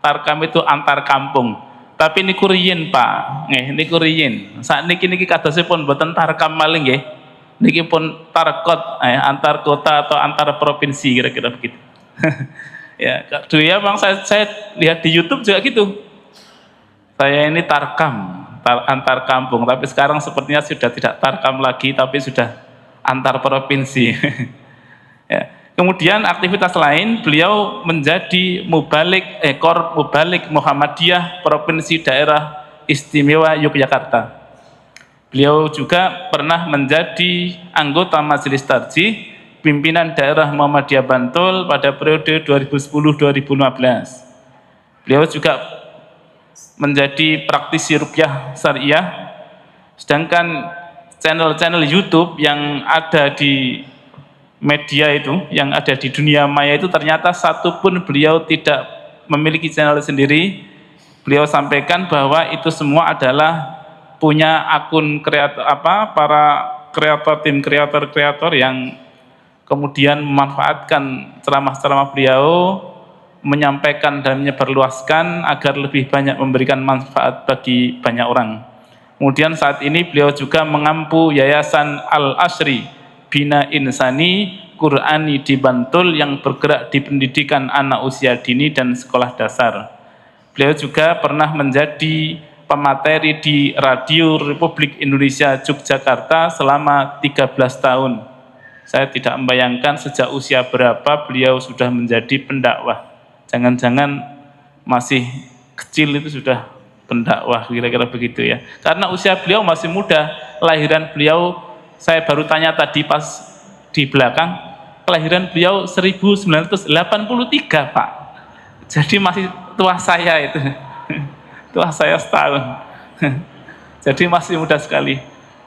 tarkam itu antar kampung. Tapi niku riyin Pak, nggih niku riyin. Sakniki niki kadosipun boten tarkam malih nggih. Niki pun tarkot antar kota atau antar provinsi kira-kira begitu. Ya, dulu ya bang saya lihat di YouTube juga gitu. Saya ini tarkam antar kampung, tapi sekarang sepertinya sudah tidak tarkam lagi, tapi sudah antar provinsi. Ya. Kemudian aktivitas lain, beliau menjadi mubalik Muhammadiyah Provinsi Daerah Istimewa Yogyakarta. Beliau juga pernah menjadi anggota Majelis Tarjih Pimpinan Daerah Muhammadiyah Bantul pada periode 2010-2015. Beliau juga menjadi praktisi ruqyah syariah, sedangkan channel-channel YouTube yang ada di media itu, yang ada di dunia maya itu ternyata satu pun beliau tidak memiliki channel sendiri. Beliau sampaikan bahwa itu semua adalah punya akun para tim kreator yang kemudian memanfaatkan ceramah-ceramah beliau, menyampaikan dan menyebarluaskan agar lebih banyak memberikan manfaat bagi banyak orang. Kemudian saat ini beliau juga mengampu Yayasan Al-Asri Bina Insani Qur'ani di Bantul yang bergerak di pendidikan anak usia dini dan sekolah dasar. Beliau juga pernah menjadi pemateri di Radio Republik Indonesia Yogyakarta selama 13 tahun. Saya tidak membayangkan sejak usia berapa beliau sudah menjadi pendakwah. Jangan-jangan masih kecil itu sudah pendakwah, kira-kira begitu ya. Karena usia beliau masih muda, kelahiran beliau, saya baru tanya tadi pas di belakang, kelahiran beliau 1983 Pak. Jadi masih tua saya itu. Tua saya setahun. Jadi masih muda sekali.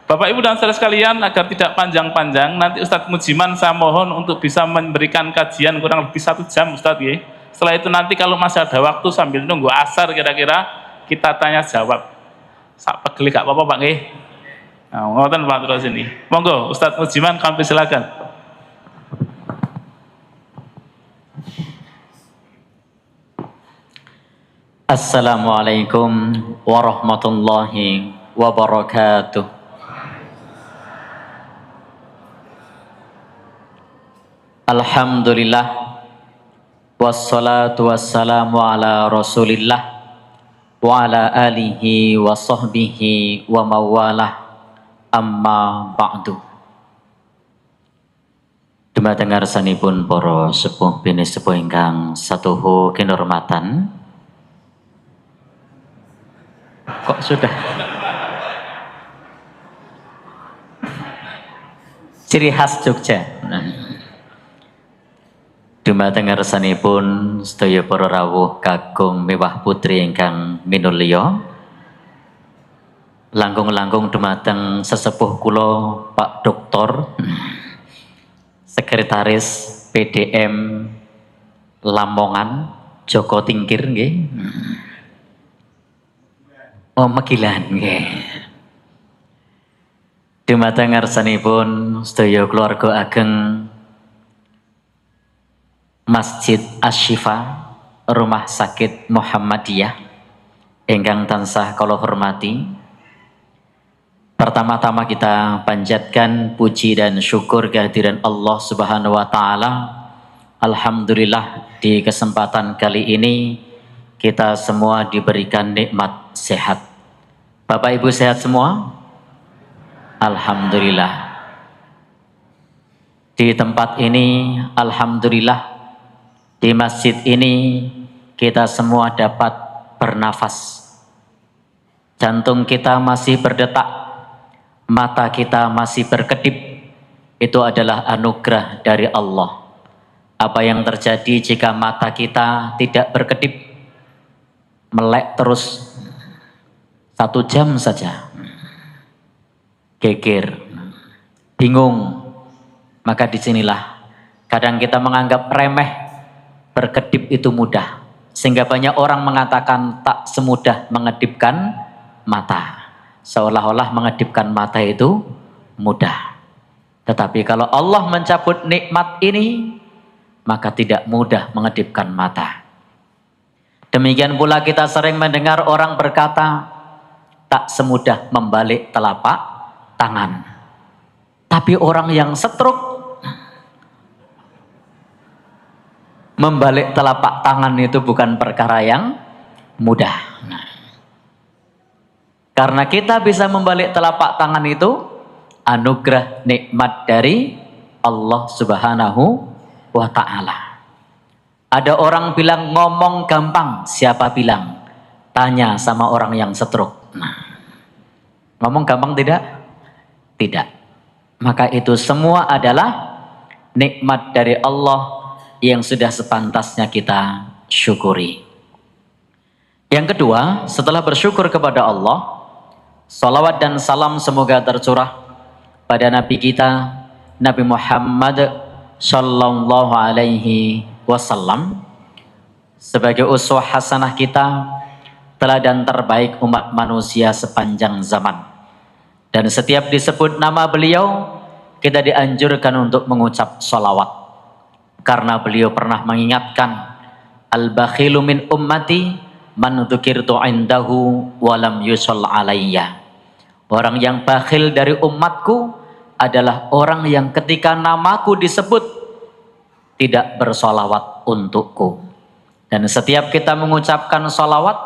Bapak Ibu dan saudara sekalian, agar tidak panjang-panjang, nanti Ustadz Mujiman saya mohon untuk bisa memberikan kajian kurang lebih 1 jam Ustadz ya. Setelah itu nanti kalau masih ada waktu sambil nunggu asar kira-kira kita tanya jawab. Sak pegel gak apa-apa Pak nggih. Nah, ngoten Pak terus ini. Monggo Ustadz Mujiman kami silakan. Assalamualaikum warahmatullahi wabarakatuh. Alhamdulillah wassalatu wassalamu ala Rasulillah wa ala alihi wa sahbihi wa mawalah, amma ba'du. Dumateng ngarsanipun para sepuh bini sepuh ingkang satuhu kinurmatan. Kok sudah? Ciri khas Jogja. Dumateng ngarsanipun sedaya para rawuh kakung miwah putri ingkang minulya. Langkung-langkung dumateng sesepuh kula Pak Doktor, Sekretaris PDM Lamongan, Joko Tingkir nggih. Oh, Megilan nggih. Dumateng ngarsanipun sedaya keluarga ageng Masjid Asy-Syifa Rumah Sakit Muhammadiyah ingkang tansah kula hormati. Pertama-tama kita panjatkan puji dan syukur kehadiran Allah Subhanahu wa taala. Alhamdulillah di kesempatan kali ini kita semua diberikan nikmat sehat. Bapak Ibu sehat semua? Alhamdulillah. Di tempat ini alhamdulillah, di masjid ini kita semua dapat bernafas. Jantung kita masih berdetak, mata kita masih berkedip. Itu adalah anugerah dari Allah. Apa yang terjadi jika mata kita tidak berkedip, melek terus 1 jam saja, geger, bingung, maka disinilah kadang kita menganggap remeh. Berkedip itu mudah, sehingga banyak orang mengatakan tak semudah mengedipkan mata, seolah-olah mengedipkan mata itu mudah. Tetapi kalau Allah mencabut nikmat ini, maka tidak mudah mengedipkan mata. Demikian pula kita sering mendengar orang berkata, tak semudah membalik telapak tangan. Tapi orang yang stroke, membalik telapak tangan itu bukan perkara yang mudah. Karena kita bisa membalik telapak tangan itu anugerah nikmat dari Allah Subhanahu wa Ta'ala. Ada orang bilang ngomong gampang, siapa bilang? Tanya sama orang yang stroke. Nah, ngomong gampang tidak? Tidak. Maka itu semua adalah nikmat dari Allah yang sudah sepantasnya kita syukuri. Yang kedua, setelah bersyukur kepada Allah, salawat dan salam semoga tercurah pada Nabi kita, Nabi Muhammad sallallahu alaihi wasallam, sebagai uswah hasanah kita, teladan terbaik umat manusia sepanjang zaman. Dan setiap disebut nama beliau, kita dianjurkan untuk mengucap sholawat. Karena beliau pernah mengingatkan, al-bakhilu min ummati man dzukirtu indahu walam yushall alayya. Orang yang bakhil dari umatku adalah orang yang ketika namaku disebut tidak bersolawat untukku. Dan setiap kita mengucapkan solawat,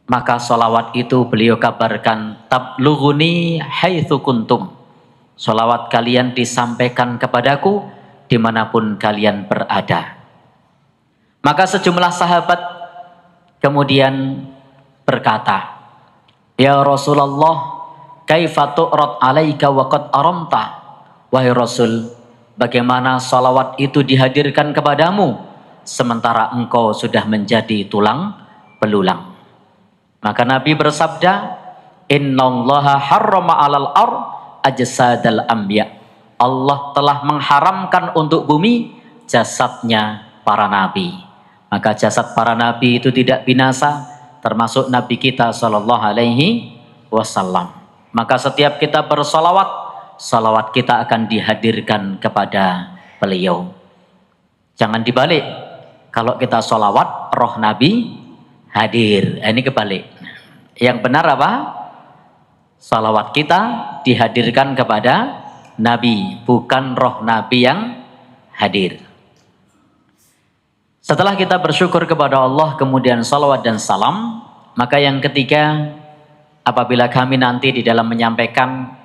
maka solawat itu beliau kabarkan, tablughuni haitsu kuntum. Solawat kalian disampaikan kepadaku dimanapun kalian berada. Maka sejumlah sahabat kemudian berkata, ya Rasulullah, kaifa tu'rad alaika wa qad aramta. Wahai Rasul, bagaimana salawat itu dihadirkan kepadamu sementara engkau sudah menjadi tulang belulang. Maka Nabi bersabda, innallaha harrama 'alal ard ajsadal anbiya. Allah telah mengharamkan untuk bumi jasadnya para nabi. Maka jasad para nabi itu tidak binasa, termasuk Nabi kita sallallahu alaihi wasallam. Maka setiap kita bersalawat, salawat kita akan dihadirkan kepada beliau. Jangan dibalik. Kalau kita salawat, roh Nabi hadir. Ini kebalik. Yang benar apa? Salawat kita dihadirkan kepada Nabi, bukan roh Nabi yang hadir. Setelah kita bersyukur kepada Allah, kemudian salawat dan salam, maka yang ketiga, apabila kami nanti di dalam menyampaikan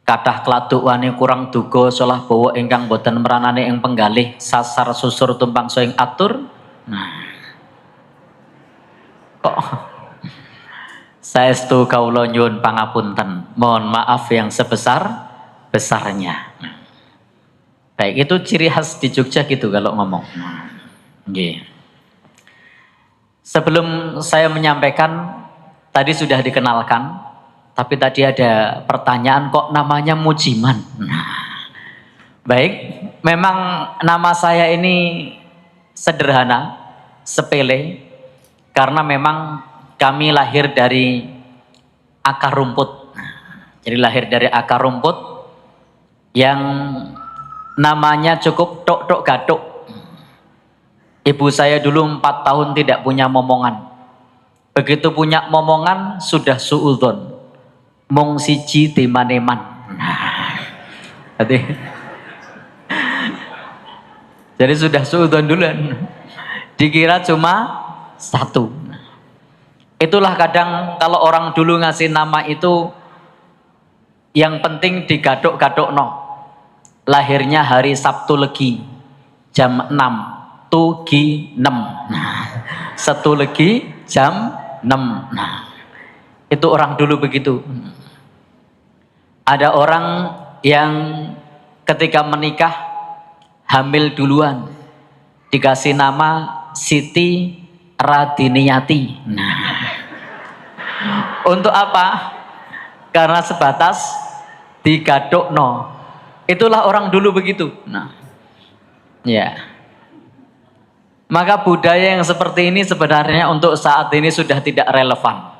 kathah kladuk wani kurang duga salah bawa ingkang boten meranane ing penggalih sasar susur tumpang soing atur. Nah, kok saestu kawula nyuwun pangapunten, mohon maaf yang sebesar-besarnya. Baik, itu ciri khas di Jogja gitu kalau ngomong. Nggih. Sebelum saya menyampaikan, tadi sudah dikenalkan, tapi tadi ada pertanyaan kok namanya Mujiman. Nah, baik, memang nama saya ini sederhana, sepele, karena memang kami lahir dari akar rumput. Jadi lahir dari akar rumput yang namanya cukup tok-tok gatuk. Ibu saya dulu 4 tahun tidak punya momongan. Begitu punya momongan sudah suudzon. Mung siji timaneman. Nah, jadi sudah suudzon duluan. Dikira cuma 1. Itulah kadang kalau orang dulu ngasih nama itu yang penting digaduk-gaduk no. Lahirnya hari Sabtu Legi jam 6. Tugi 6. Nah, 1 Legi jam 6. Nah, itu orang dulu begitu. Ada orang yang ketika menikah hamil duluan, dikasih nama Siti Radiniyati. Nah, untuk apa? Karena sebatas digadukno. Itulah orang dulu begitu. Nah, ya. Maka budaya yang seperti ini sebenarnya untuk saat ini sudah tidak relevan.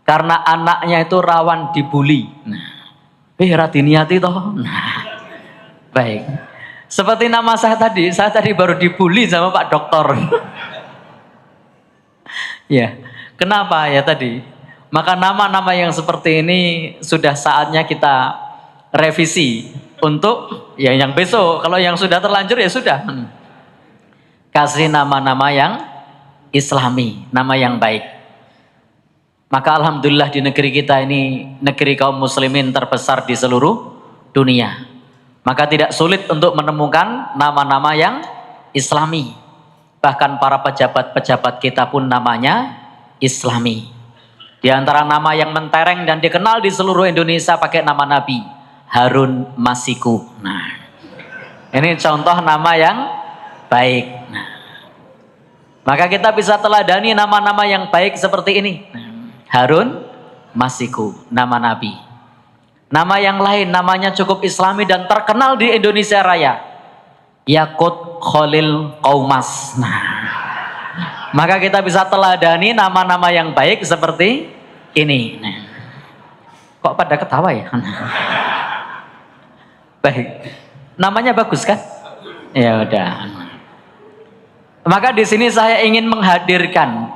Karena anaknya itu rawan dibully. Nah, Radiniyati toh. Nah, baik. Seperti nama saya tadi baru dibully sama Pak Dokter. Ya, kenapa ya tadi? Maka nama-nama yang seperti ini sudah saatnya kita revisi untuk ya yang besok. Kalau yang sudah terlanjur ya sudah. Kasih nama-nama yang Islami, nama yang baik. Maka alhamdulillah di negeri kita ini negeri kaum muslimin terbesar di seluruh dunia. Maka tidak sulit untuk menemukan nama-nama yang Islami. Bahkan para pejabat-pejabat kita pun namanya Islami. Di antara nama yang mentereng dan dikenal di seluruh Indonesia pakai nama Nabi, Harun Masiku. Nah, ini contoh nama yang baik. Nah, maka kita bisa teladani nama-nama yang baik seperti ini. Harun Masiku, nama Nabi. Nama yang lain namanya cukup Islami dan terkenal di Indonesia Raya. Yakut Khalil Qaumas. Nah, maka kita bisa teladani nama-nama yang baik seperti ini. Nah, kok pada ketawa ya? Baik, namanya bagus kan? Ya udah. Maka di sini saya ingin menghadirkan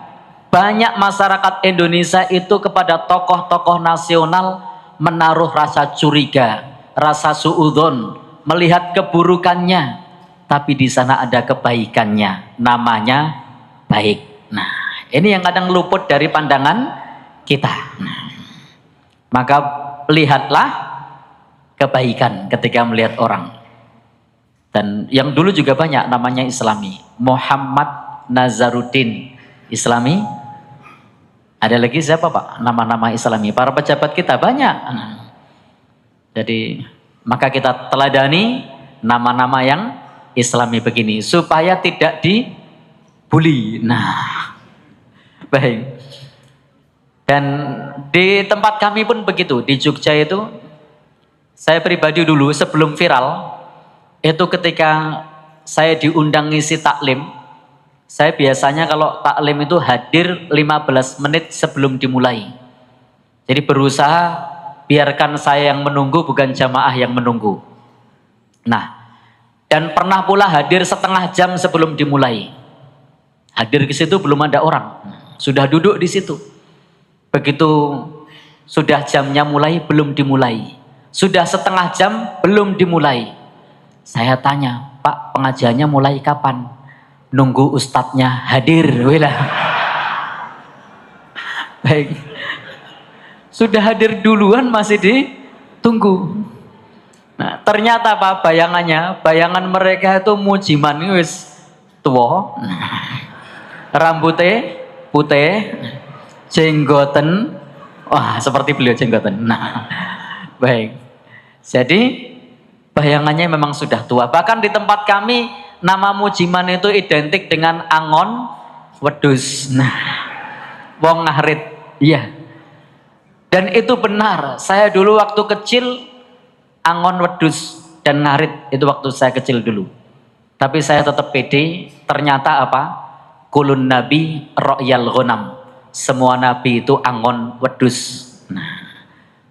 banyak masyarakat Indonesia itu kepada tokoh-tokoh nasional menaruh rasa curiga, rasa suudzon, melihat keburukannya, tapi di sana ada kebaikannya, namanya baik. Nah, ini yang kadang luput dari pandangan kita. Nah, maka lihatlah kebaikan ketika melihat orang. Dan yang dulu juga banyak namanya Islami. Muhammad Nazaruddin Islami. Ada lagi siapa Pak? Nama-nama Islami. Para pejabat kita banyak. Nah, jadi maka kita teladani nama-nama yang Islami begini supaya tidak dibully. Nah, baik. Dan di tempat kami pun begitu. Di Jogja itu, saya pribadi dulu sebelum viral, itu ketika saya diundang ngisi taklim, saya biasanya kalau taklim itu hadir 15 menit sebelum dimulai. Jadi berusaha biarkan saya yang menunggu bukan jamaah yang menunggu. Nah, dan pernah pula hadir setengah jam sebelum dimulai. Hadir ke situ belum ada orang, sudah duduk di situ. Begitu sudah jamnya mulai belum dimulai. Sudah setengah jam belum dimulai. Saya tanya, Pak, pengajiannya mulai kapan? Nunggu ustadznya hadir. Wila. Baik. Sudah hadir duluan masih ditunggu. Nah, ternyata apa bayangannya? Bayangan mereka itu mujiman wis tua. Rambutnya putih, jenggoten. Wah, seperti beliau jenggoten. Nah, baik. Jadi bayangannya memang sudah tua. Bahkan di tempat kami nama mujiman itu identik dengan angon wedus. Nah, wong ngarit. Iya. Dan itu benar. Saya dulu waktu kecil angon wedus dan ngarit itu waktu saya kecil dulu. Tapi saya tetap pede. Ternyata apa? Kulun nabi ro'yal ghanam. Semua nabi itu angon wedus. Nah,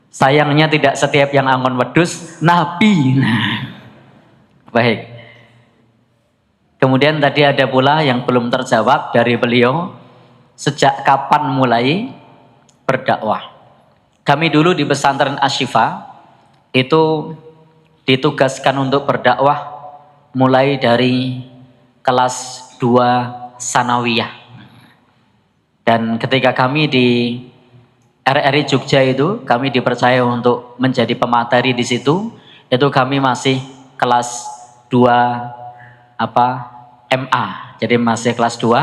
sayangnya tidak setiap yang angon wedus nabi. Nah, baik. Kemudian tadi ada pula yang belum terjawab dari beliau, sejak kapan mulai berdakwah? Kami dulu di pesantren Asy-Syifa itu ditugaskan untuk berdakwah mulai dari kelas 2 sanawiyah. Dan ketika kami di RRI Jogja itu, kami dipercaya untuk menjadi pemateri di situ. Itu kami masih kelas 2 MA. Jadi masih kelas 2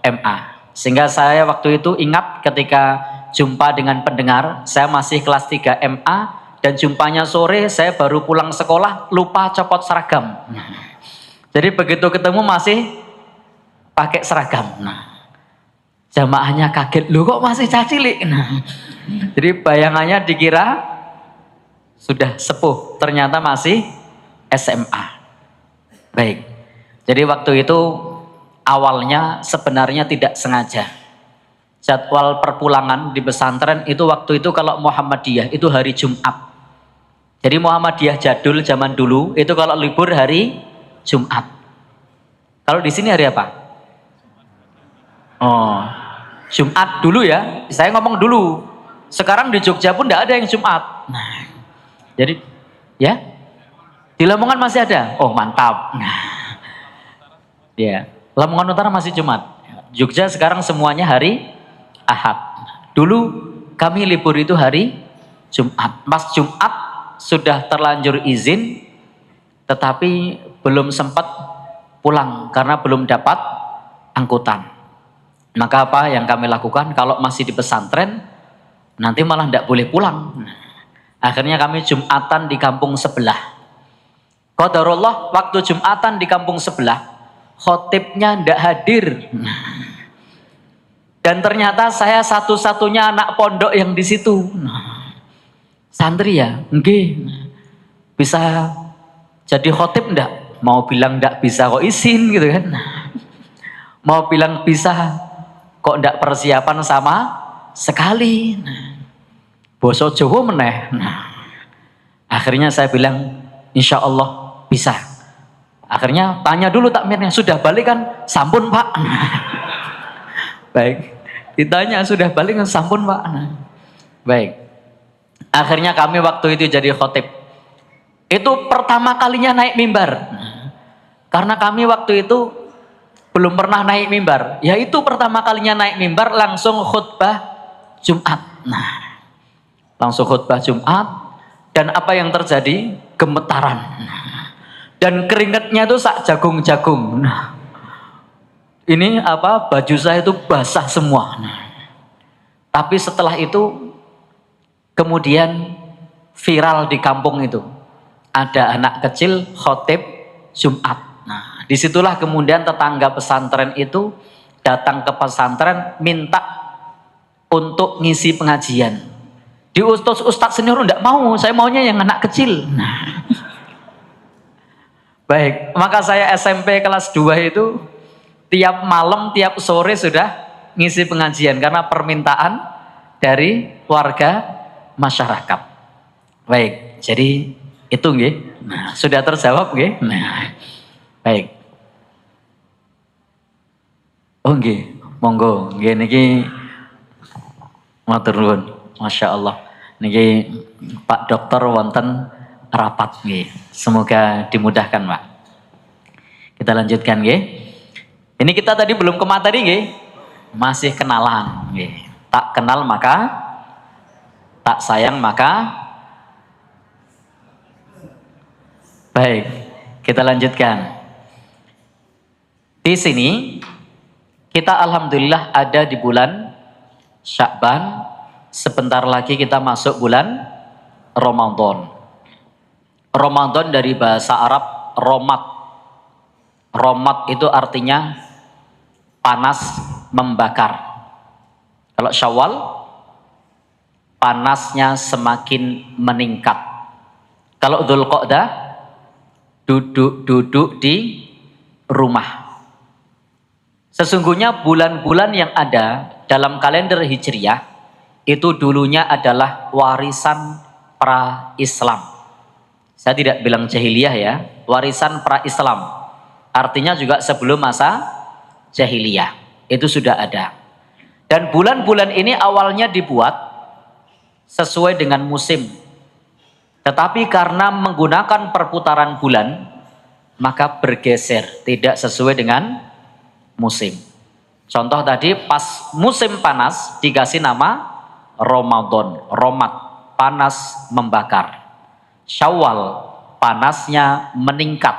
MA. Sehingga saya waktu itu ingat ketika jumpa dengan pendengar, saya masih kelas 3 MA dan jumpanya sore, saya baru pulang sekolah lupa copot seragam. Jadi begitu ketemu masih pakai seragam. Nah, jamaahnya kaget, lu kok masih cacilik? Nah, jadi bayangannya dikira sudah sepuh, ternyata masih SMA. Baik, jadi waktu itu awalnya sebenarnya tidak sengaja. Jadwal perpulangan di pesantren itu waktu itu kalau Muhammadiyah itu hari Jumat. Jadi Muhammadiyah jadul zaman dulu itu kalau libur hari Jumat. Kalau di sini hari apa? Oh, Jumat dulu ya, saya ngomong dulu. Sekarang di Jogja pun tidak ada yang Jumat. Nah, jadi ya di Lamongan masih ada. Oh mantap. Nah, ya Lamongan Utara masih Jumat. Jogja sekarang semuanya hari Ahad. Dulu kami libur itu hari Jumat. Mas Jumat sudah terlanjur izin, tetapi belum sempat pulang karena belum dapat angkutan. Maka apa yang kami lakukan? Kalau masih di pesantren, nanti malah tidak boleh pulang. Akhirnya kami Jumatan di kampung sebelah. Qadarullah waktu Jumatan di kampung sebelah, khotibnya tidak hadir. Dan ternyata saya satu-satunya anak pondok yang di situ. Santri ya, nggih. Bisa jadi khotib enggak? Mau bilang enggak bisa kok izin gitu kan. Mau bilang bisa kok enggak persiapan sama sekali. Boso Jawa meneh. Akhirnya saya bilang insya Allah bisa. Akhirnya tanya dulu takmirnya, sudah balik kan? Sampun Pak. Baik, ditanya sudah balik kan? Sampun Pak. Baik. Akhirnya kami waktu itu jadi khotib. Itu pertama kalinya naik mimbar. Karena kami waktu itu belum pernah naik mimbar. Ya itu pertama kalinya naik mimbar langsung khutbah Jumat. Nah, langsung khutbah Jumat. Dan apa yang terjadi? Gemetaran. Dan keringatnya itu sak jagung-jagung. Nah, ini apa? Baju saya itu basah semua. Nah, tapi setelah itu kemudian viral di kampung itu. Ada anak kecil khotib Jumat. Nah, disitulah kemudian tetangga pesantren itu datang ke pesantren minta untuk ngisi pengajian. Di ustadz senior enggak mau, saya maunya yang anak kecil. Nah. Baik, maka saya SMP kelas 2 itu tiap malam, tiap sore sudah ngisi pengajian karena permintaan dari warga masyarakat. Baik, jadi itu nggih. Nah, sudah terjawab nggih? Nah. Baik. Oh nggih, monggo. Nggih niki matur nuwun. Masya Allah. Niki Pak Dokter wonten rapat nggih. Semoga dimudahkan, Pak. Kita lanjutkan nggih. Ini kita tadi belum ke materi nggih. Masih kenalan nggih. Tak kenal maka tak sayang maka baik. Kita lanjutkan. Di sini kita alhamdulillah ada di bulan Sya'ban. Sebentar lagi kita masuk bulan Ramadan. Ramadan dari bahasa Arab romat. Romat itu artinya panas membakar. Kalau Syawal panasnya semakin meningkat. Kalau Dzulqa'dah duduk-duduk di rumah. Sesungguhnya bulan-bulan yang ada dalam kalender Hijriah itu dulunya adalah warisan pra-Islam. Saya tidak bilang jahiliyah ya, warisan pra-Islam. Artinya juga sebelum masa jahiliyah itu sudah ada. Dan bulan-bulan ini awalnya dibuat sesuai dengan musim. Tetapi karena menggunakan perputaran bulan, maka bergeser, tidak sesuai dengan musim. Contoh tadi pas musim panas dikasih nama Ramadan, romat, panas membakar. Syawal, panasnya meningkat.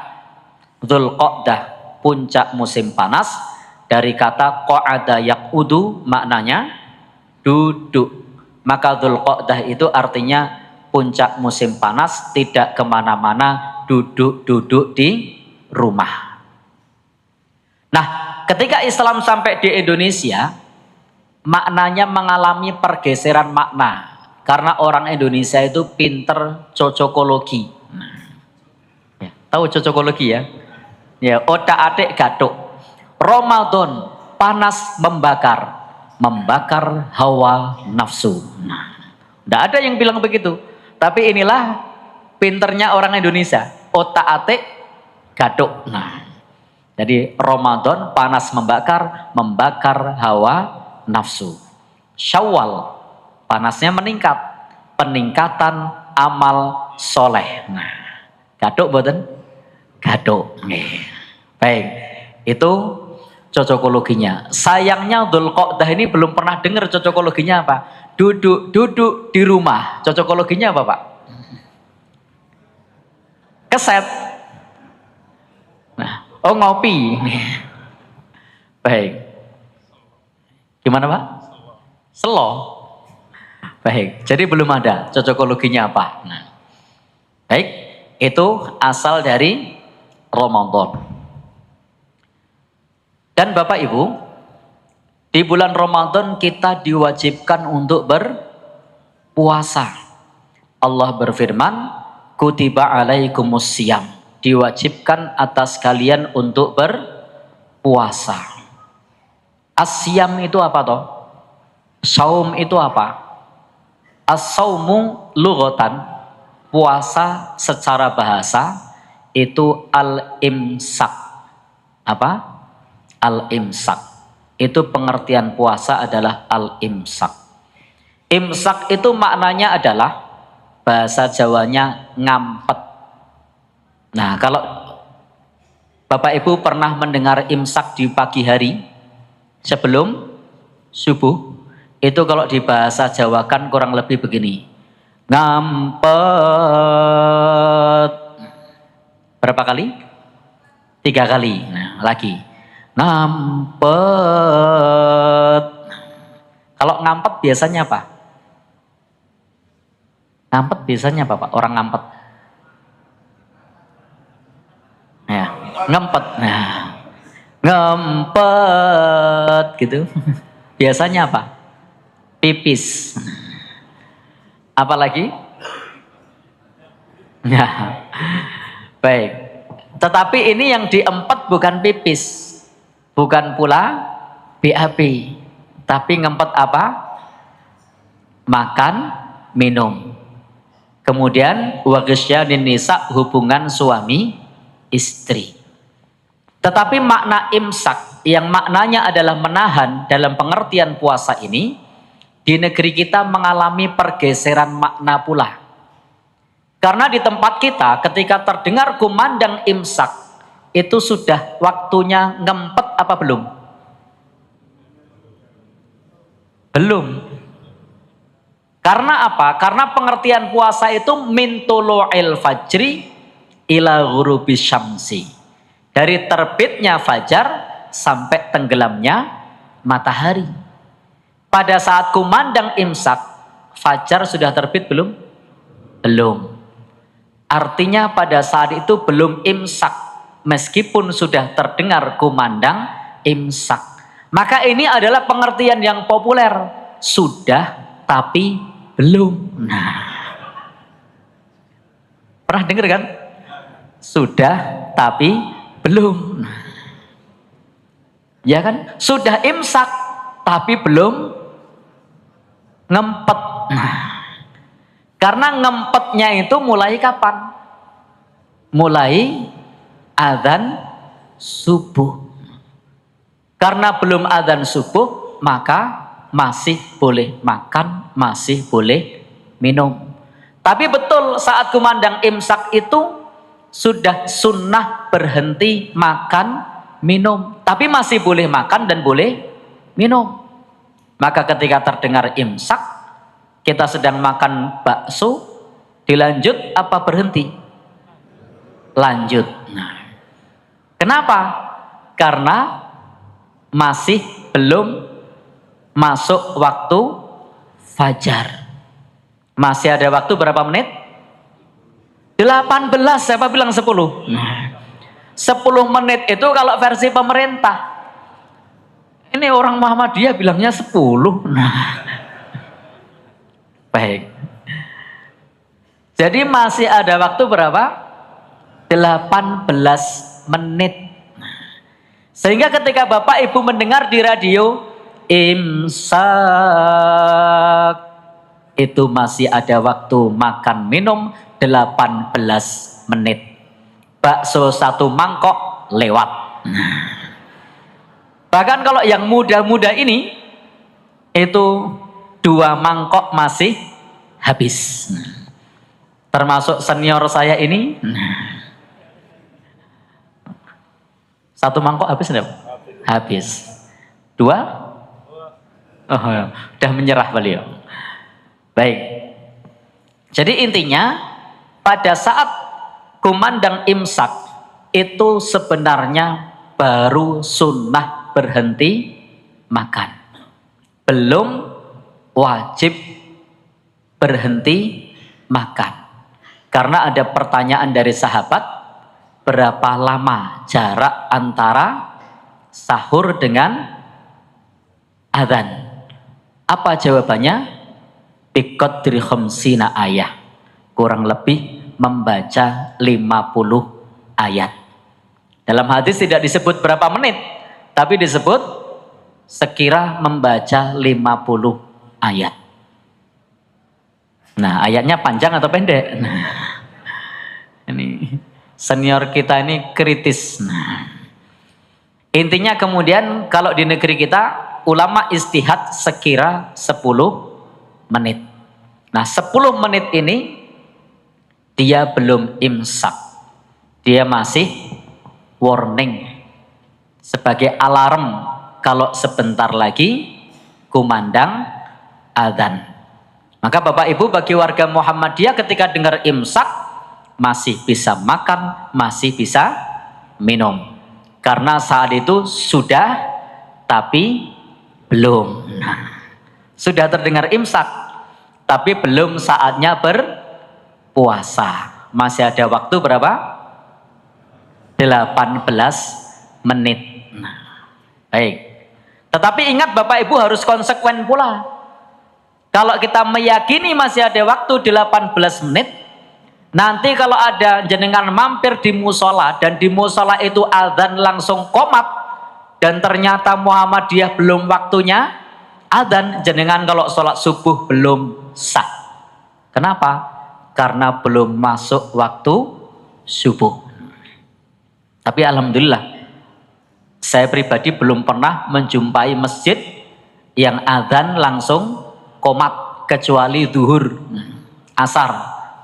Dzulqa'dah, puncak musim panas. Dari kata qa'ada yaq'udu, maknanya duduk. Maka Dzulqa'dah itu artinya puncak musim panas, tidak kemana-mana, duduk-duduk di rumah. Nah, ketika Islam sampai di Indonesia, maknanya mengalami pergeseran makna. Karena orang Indonesia itu pinter cocokologi. Ya, tahu cocokologi ya? Ya, otak-atik gatuk. Ramadan, panas membakar. Membakar hawa nafsu. Nah, tidak ada yang bilang begitu. Tapi inilah pinternya orang Indonesia. Otak-atik gatuk. Nah, jadi Ramadan panas membakar, membakar hawa nafsu. Syawal, panasnya meningkat, peningkatan amal soleh. Nah, gaduk boten? Gaduk. Baik, itu cocokologinya. Sayangnya Dzulqa'dah ini belum pernah dengar cocokologinya apa. Duduk di rumah, cocokologinya apa Pak? Keset. Nah, oh ngopi. Baik. Gimana Pak? Selo. Baik, jadi belum ada cocokologinya apa. Nah, baik, itu asal dari Ramadan. Dan Bapak Ibu, di bulan Ramadan kita diwajibkan untuk berpuasa. Allah berfirman, kutiba alaikumus siyam, diwajibkan atas kalian untuk berpuasa. As-siyam itu apa toh? Saum itu apa? As-saumu lughatan, puasa secara bahasa itu al-imsak. Apa? Al-imsak. Itu pengertian puasa adalah al-imsak. Imsak itu maknanya adalah bahasa Jawanya ngampet. Nah, kalau Bapak Ibu pernah mendengar imsak di pagi hari sebelum subuh, itu kalau di bahasa Jawa kan kurang lebih begini. Ngampet. Berapa kali? 3 kali. Nah, lagi. Ngampet. Kalau ngampet biasanya apa? Ngampet biasanya apa Pak? Orang ngampet. Ya, ngempet. Nah, ngempet gitu. Biasanya apa? Pipis. Apalagi? Nah, baik. Tetapi ini yang diempet bukan pipis, bukan pula BAB, tapi ngempet apa? Makan, minum. Kemudian waghsyanin nisa, hubungan suami istri. Tetapi makna imsak yang maknanya adalah menahan dalam pengertian puasa ini di negeri kita mengalami pergeseran makna pula. Karena di tempat kita ketika terdengar kumandang imsak itu sudah waktunya ngempet apa belum? Belum. Karena apa? Karena pengertian puasa itu min tulu'il fajri ila ghurubis syamsi. Dari terbitnya fajar sampai tenggelamnya matahari. Pada saat kumandang imsak, fajar sudah terbit belum? Belum. Artinya pada saat itu belum imsak, meskipun sudah terdengar kumandang imsak. Maka ini adalah pengertian yang populer. Sudah tapi belum. Nah, pernah dengar kan? Sudah tapi belum. Nah, ya kan? Sudah imsak tapi belum ngempet. Nah, karena ngempetnya itu mulai kapan? Mulai adzan subuh. Karena belum adzan subuh, maka masih boleh makan, masih boleh minum. Tapi betul saat kumandang imsak itu sudah sunnah berhenti makan, minum. Tapi masih boleh makan dan boleh minum. Maka ketika terdengar imsak, kita sedang makan bakso, dilanjut apa berhenti? Lanjut. Nah, kenapa? Karena masih belum masuk waktu fajar. Masih ada waktu berapa menit? 18, siapa bilang 10? Nah, 10 menit itu kalau versi pemerintah. Ini orang Muhammadiyah bilangnya 10. Nah, baik. Jadi masih ada waktu berapa? 18 menit. Sehingga ketika Bapak Ibu mendengar di radio imsak, itu masih ada waktu makan minum 18 menit. Bakso 1 mangkok lewat. Bahkan kalau yang muda-muda ini itu 2 mangkok masih habis. Termasuk senior saya ini, 1 mangkok habis enggak? Habis. 2? Oh, udah menyerah beliau. Baik. Jadi intinya pada saat kumandang imsak itu sebenarnya baru sunnah berhenti makan. Belum wajib berhenti makan. Karena ada pertanyaan dari sahabat, berapa lama jarak antara sahur dengan adzan? Apa jawabannya? Biqadri khamsina ayah. Kurang lebih membaca 50 ayat. Dalam hadis tidak disebut berapa menit, tapi disebut sekira membaca 50 ayat. Nah, ayatnya panjang atau pendek? Nah, ini senior kita ini kritis. Nah, intinya kemudian kalau di negeri kita ulama istihad sekira 10 menit. Nah, 10 menit ini dia belum imsak. Dia masih warning sebagai alarm kalau sebentar lagi kumandang adzan. Maka Bapak Ibu bagi warga Muhammadiyah ketika dengar imsak masih bisa makan, masih bisa minum. Karena saat itu sudah tapi belum. Nah, sudah terdengar imsak tapi belum saatnya berpuasa. Masih ada waktu berapa? 18 menit. Nah, baik. Tetapi ingat Bapak Ibu harus konsekuen pula. Kalau kita meyakini masih ada waktu 18 menit, nanti kalau ada jenengan mampir di musola dan di musola itu adzan langsung qomat dan ternyata Muhammadiyah belum waktunya adzan, jenengan kalau sholat subuh belum sah. Kenapa? Karena belum masuk waktu subuh. Tapi alhamdulillah saya pribadi belum pernah menjumpai masjid yang adzan langsung qomat kecuali zuhur, asar,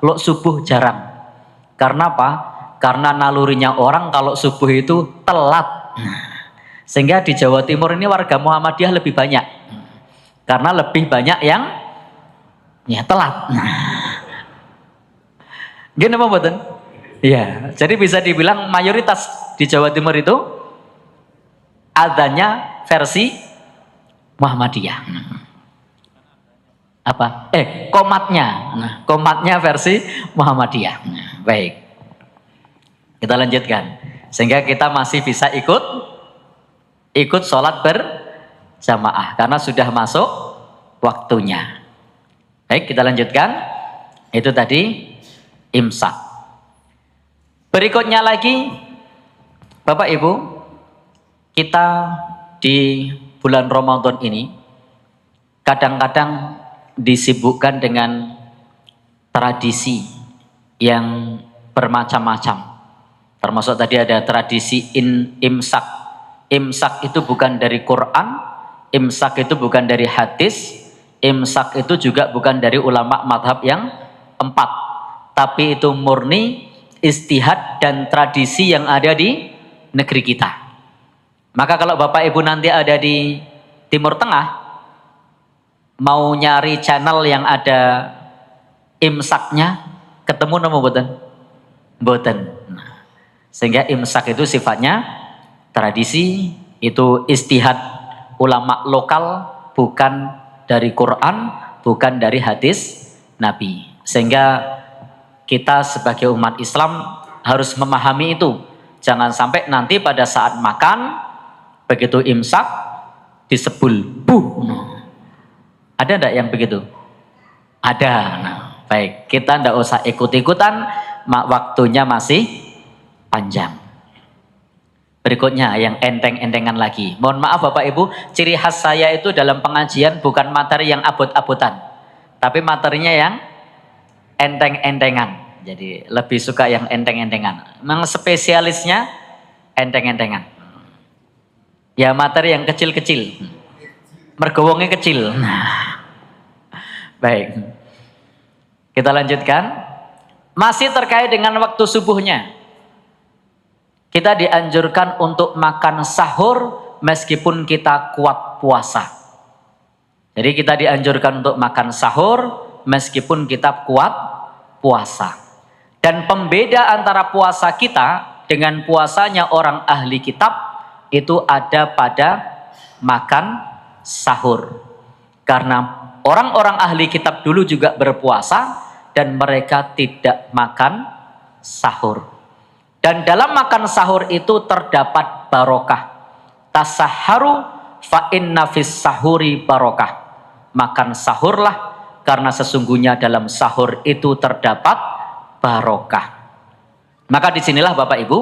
lo subuh jarang. Karena apa? Karena nalurinya orang kalau subuh itu telat. Sehingga di Jawa Timur ini warga Muhammadiyah lebih banyak. Karena lebih banyak yang ya telat. Gini apa betul? Ya, jadi bisa dibilang mayoritas di Jawa Timur itu adzannya versi Muhammadiyah. Apa? Qomatnya. Nah, qomatnya versi Muhammadiyah. Nah, baik. Kita lanjutkan. Sehingga kita masih bisa ikut sholat berjamaah karena sudah masuk waktunya. Baik, kita lanjutkan. Itu tadi imsak. Berikutnya lagi, Bapak Ibu, kita di bulan Ramadan ini kadang-kadang disibukkan dengan tradisi yang bermacam-macam. Termasuk tadi ada tradisi imsak. Imsak itu bukan dari Quran, imsak itu bukan dari hadis, imsak itu juga bukan dari ulama madhab yang 4. Tapi itu murni istihad dan tradisi yang ada di negeri kita. Maka kalau Bapak Ibu nanti ada di Timur Tengah, mau nyari channel yang ada imsaknya, ketemu nama boten? Boten. Sehingga imsak itu sifatnya tradisi, itu istihad ulama lokal, bukan dari Quran, bukan dari hadis Nabi. Sehingga kita sebagai umat Islam harus memahami itu. Jangan sampai nanti pada saat makan, begitu imsak, disebul. Ada enggak yang begitu? Ada. Nah, baik, kita enggak usah ikut-ikutan, waktunya masih panjang. Berikutnya yang enteng-entengan lagi. Mohon maaf Bapak Ibu, ciri khas saya itu dalam pengajian bukan materi yang abot-abotan, tapi materinya yang enteng-entengan. Jadi lebih suka yang enteng-entengan. Memang spesialisnya enteng-entengan. Ya materi yang kecil-kecil. Mergo wonge kecil. Baik. Kita lanjutkan. Masih terkait dengan waktu subuhnya. Kita dianjurkan untuk makan sahur meskipun kita kuat puasa. Jadi kita dianjurkan untuk makan sahur meskipun kita kuat puasa. Dan pembeda antara puasa kita dengan puasanya orang ahli kitab itu ada pada makan sahur. Karena orang-orang ahli kitab dulu juga berpuasa dan mereka tidak makan sahur. Dan dalam makan sahur itu terdapat barokah. Tasahharu fa inna fis sahuri barokah. Makan sahurlah karena sesungguhnya dalam sahur itu terdapat barokah. Maka disinilah Bapak Ibu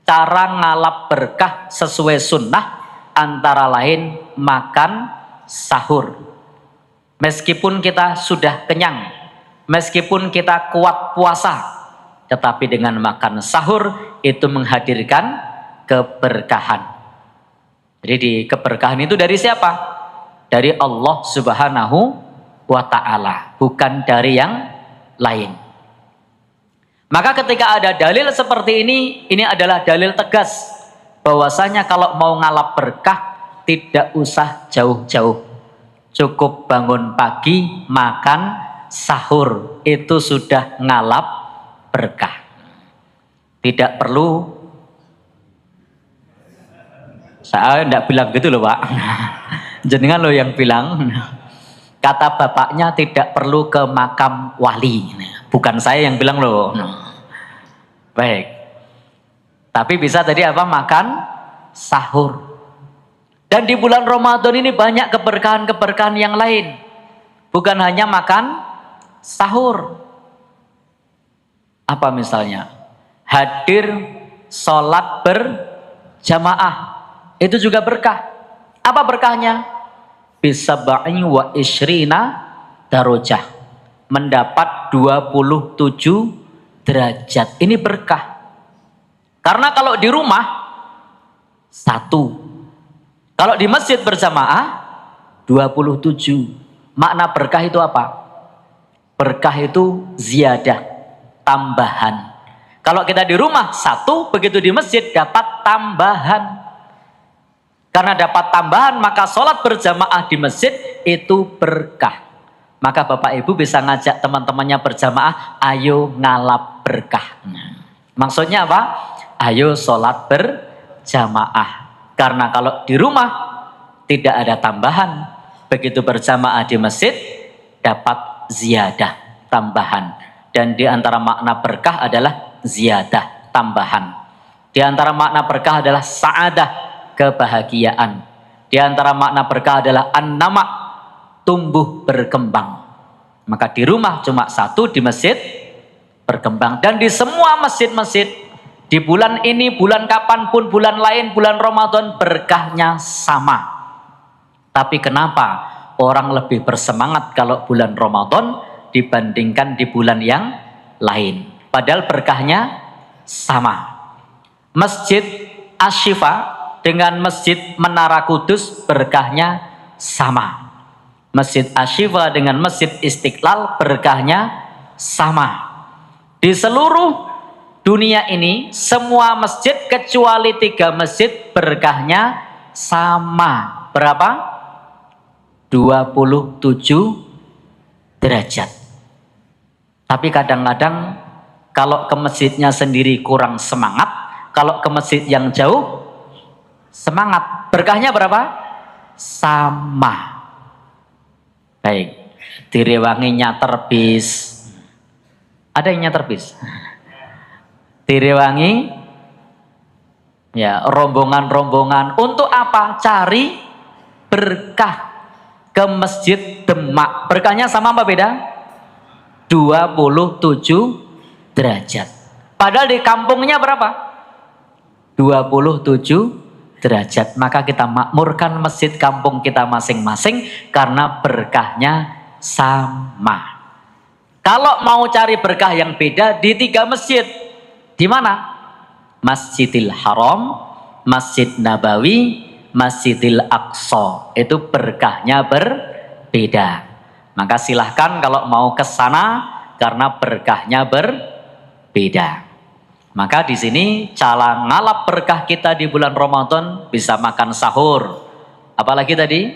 cara ngalap berkah sesuai sunnah antara lain makan sahur. Meskipun kita sudah kenyang, meskipun kita kuat puasa, tetapi dengan makan sahur itu menghadirkan keberkahan. Jadi di keberkahan itu dari siapa? Dari Allah Subhanahu wa ta'ala, bukan dari yang lain. Maka ketika ada dalil seperti ini adalah dalil tegas bahwasanya kalau mau ngalap berkah tidak usah jauh-jauh. Cukup bangun pagi, makan sahur, itu sudah ngalap berkah. Tidak perlu, saya tidak bilang gitu loh Pak. Jenengan loh yang bilang. Kata bapaknya tidak perlu ke makam wali. Bukan saya yang bilang loh. Baik. Tapi bisa tadi apa? Makan sahur. Dan di bulan Ramadan ini banyak keberkahan-keberkahan yang lain. Bukan hanya makan sahur. Apa misalnya? Hadir sholat berjamaah. Itu juga berkah. Apa berkahnya? Bisa ba'i wa isyrina darajah. Mendapat 27 derajat. Ini berkah. Karena kalau di rumah, 1. Kalau di masjid berjamaah 27. Makna berkah itu apa? Berkah itu ziyadah, tambahan. Kalau kita di rumah 1, begitu di masjid dapat tambahan. Karena dapat tambahan maka sholat berjamaah di masjid itu berkah. Maka Bapak Ibu bisa ngajak teman-temannya berjamaah, ayo ngalap berkah. Maksudnya apa? Ayo sholat berjamaah. Karena kalau di rumah tidak ada tambahan, begitu berjamaah di masjid dapat ziyadah, tambahan. Dan di antara makna berkah adalah ziyadah, tambahan. Di antara makna berkah adalah sa'adah, kebahagiaan. Di antara makna berkah adalah an-nama, tumbuh berkembang. Maka di rumah cuma 1, di masjid berkembang. Dan di semua masjid-masjid di bulan ini, bulan kapanpun, bulan lain, bulan Ramadan berkahnya sama. Tapi kenapa orang lebih bersemangat kalau bulan Ramadan dibandingkan di bulan yang lain? Padahal berkahnya sama. Masjid Asy-Syifa dengan Masjid Menara Kudus berkahnya sama. Masjid Asy-Syifa dengan Masjid Istiqlal berkahnya sama. Di seluruh dunia ini semua masjid kecuali 3 masjid berkahnya sama. Berapa? 27 derajat. Tapi kadang-kadang kalau ke masjidnya sendiri kurang semangat, kalau ke masjid yang jauh semangat. Berkahnya berapa? Sama. Baik. Direwangi nyater bis. Ada yang nyater bis? Direwangi ya rombongan-rombongan untuk apa? Cari berkah. Ke Masjid Demak berkahnya sama apa beda? 27 derajat. Padahal di kampungnya berapa? 27 derajat. Maka kita makmurkan masjid kampung kita masing-masing karena berkahnya sama. Kalau mau cari berkah yang beda di 3 masjid. Di mana? Masjidil Haram, Masjid Nabawi, Masjidil Aqsa. Itu berkahnya berbeda. Maka silahkan kalau mau ke sana karena berkahnya berbeda. Maka di sini cara ngalap berkah kita di bulan Ramadan bisa makan sahur. Apalagi tadi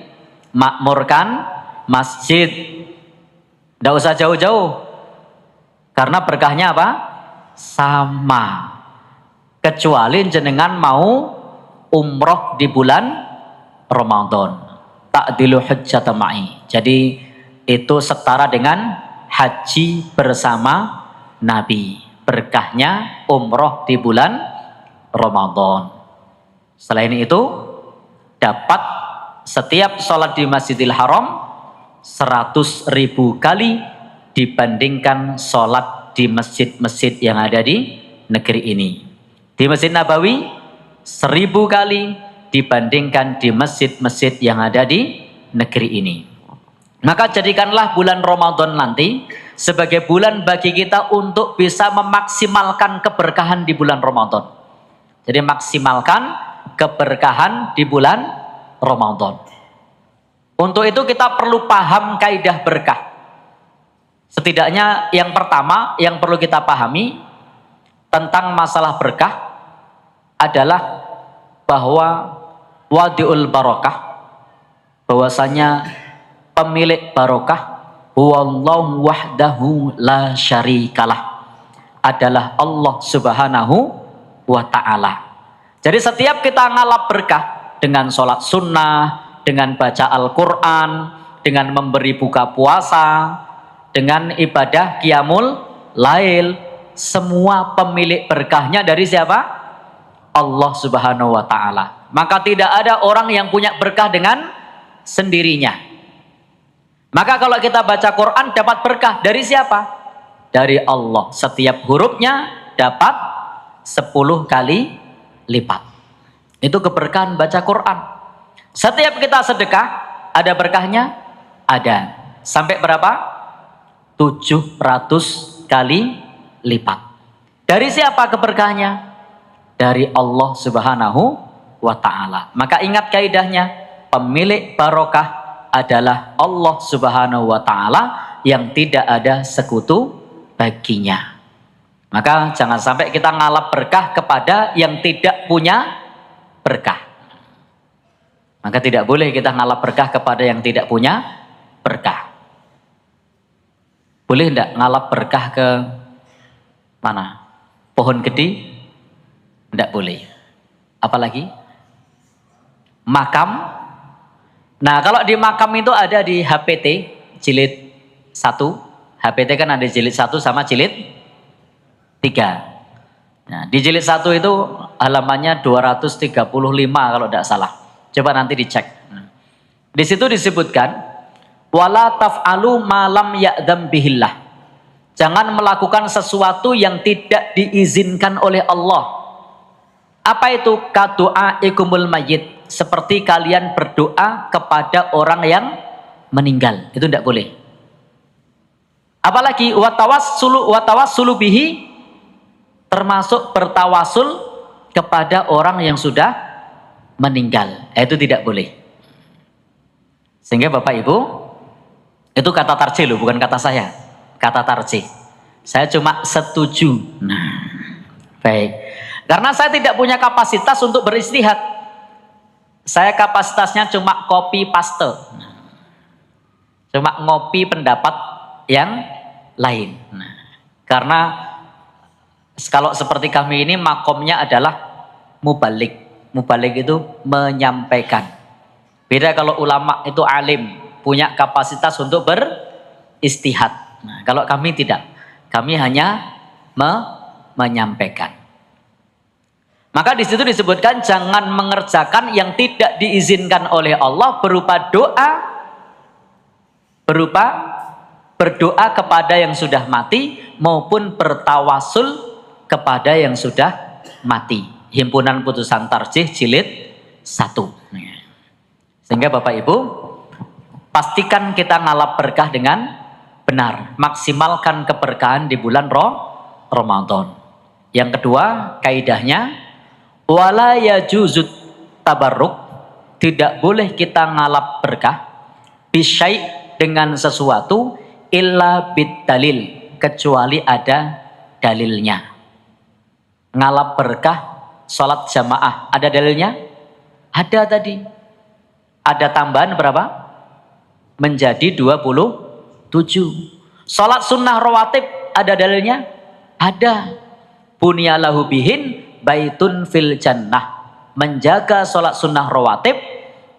makmurkan masjid. Tidak usah jauh-jauh. Karena berkahnya apa? Sama. Kecuali jenengan mau umroh di bulan Ramadan. Ta'dilu hujjata ma'i. Jadi itu setara dengan haji bersama Nabi. Berkahnya umroh di bulan Ramadan. Selain itu, dapat setiap sholat di Masjidil Haram 100.000 kali dibandingkan sholat di masjid-masjid yang ada di negeri ini. Di Masjid Nabawi 1000 kali dibandingkan di masjid-masjid yang ada di negeri ini. Maka jadikanlah bulan Ramadan nanti sebagai bulan bagi kita untuk bisa memaksimalkan keberkahan di bulan Ramadan. Jadi maksimalkan keberkahan di bulan Ramadan. Untuk itu kita perlu paham kaidah berkah. Setidaknya yang pertama yang perlu kita pahami tentang masalah berkah adalah bahwa wadi'ul barakah, bahwasanya pemilik barokah huwallahu wahdahu la syarikalah, adalah Allah Subhanahu wa ta'ala. Jadi setiap kita ngalap berkah dengan sholat sunnah, dengan baca Al-Quran, dengan memberi buka puasa, dengan ibadah qiyamul lail, semua pemilik berkahnya dari siapa? Allah Subhanahu wa ta'ala. Maka tidak ada orang yang punya berkah dengan sendirinya. Maka kalau kita baca Quran dapat berkah dari siapa? Dari Allah. Setiap hurufnya dapat 10 kali lipat. Itu keberkahan baca Quran. Setiap kita sedekah ada berkahnya? Ada. Sampai berapa? 700 kali lipat. Dari siapa keberkahannya? Dari Allah Subhanahu wa ta'ala. Maka ingat kaidahnya, pemilik barokah adalah Allah Subhanahu wa ta'ala yang tidak ada sekutu baginya. Maka jangan sampai kita ngalap berkah kepada yang tidak punya berkah. Maka tidak boleh kita ngalap berkah kepada yang tidak punya berkah. Boleh enggak ngalap berkah ke mana? Pohon gede? Enggak boleh. Apalagi? Makam. Nah, kalau di makam itu ada di HPT jilid 1. HPT kan ada jilid 1 sama jilid 3. Nah, di jilid 1 itu halamannya 235 kalau tidak salah. Coba nanti dicek. Di situ disebutkan wala taf'alu ma lam ya'dzam bihillah. Jangan melakukan sesuatu yang tidak diizinkan oleh Allah. Apa itu? Kadu'aikumul mayyit. Seperti kalian berdoa kepada orang yang meninggal. Itu tidak boleh. Apalagi watawassulu bihi, termasuk bertawasul kepada orang yang sudah meninggal. Itu tidak boleh. Sehingga Bapak Ibu, itu kata tarjih loh, bukan kata saya. Kata tarjih. Saya cuma setuju. Nah, baik. Karena saya tidak punya kapasitas untuk beristihad. Saya kapasitasnya cuma copy paste. Cuma ngopi pendapat yang lain. Nah, karena kalau seperti kami ini makomnya adalah mubalik. Mubalik itu menyampaikan. Beda kalau ulama itu alim, punya kapasitas untuk beristihad. Nah, kalau kami tidak. Kami hanya menyampaikan. Maka di situ disebutkan jangan mengerjakan yang tidak diizinkan oleh Allah berupa doa, berupa berdoa kepada yang sudah mati maupun bertawasul kepada yang sudah mati. Himpunan Putusan Tarjih jilid 1. Sehingga Bapak Ibu, pastikan kita ngalap berkah dengan benar. Maksimalkan keberkahan di bulan Ramadan. Yang kedua, kaidahnya wala yajuzut tabarruk tidak boleh kita ngalap berkah bisyai dengan sesuatu illa bidalil, kecuali ada dalilnya. Ngalap berkah sholat jamaah, ada dalilnya? Ada tadi. Ada tambahan berapa? Menjadi 27. Sholat sunnah rawatib, ada dalilnya? Ada. Bunyalahu bihin baitun fil jannah. Menjaga sholat sunnah rawatib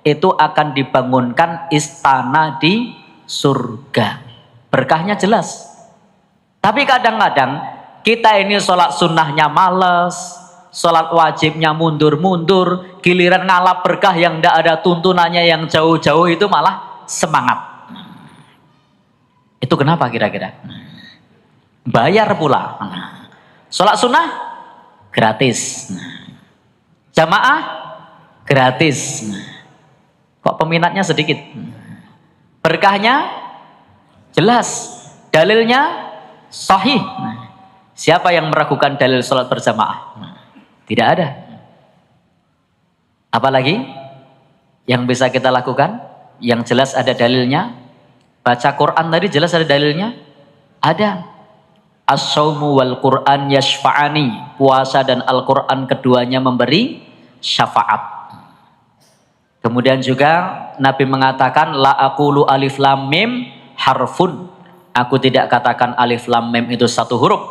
itu akan dibangunkan istana di surga. Berkahnya jelas. Tapi kadang-kadang kita ini sholat sunnahnya males, sholat wajibnya mundur-mundur, giliran ngalap berkah yang tidak ada tuntunannya yang jauh-jauh itu malah semangat. Itu kenapa kira-kira? Bayar pula. Sholat sunnah gratis. Jamaah gratis. Kok peminatnya sedikit? Berkahnya jelas. Dalilnya sahih. Siapa yang meragukan dalil sholat berjamaah? Tidak ada. Apalagi yang bisa kita lakukan? Yang jelas ada dalilnya. Baca Quran tadi jelas ada dalilnya. Ada. As-sawmu wal Quran yashfa'ani. Puasa dan Al-Quran keduanya memberi syafaat. Kemudian juga Nabi mengatakan la aqulu alif lam mim harfun. Aku tidak katakan alif lam mim itu satu huruf.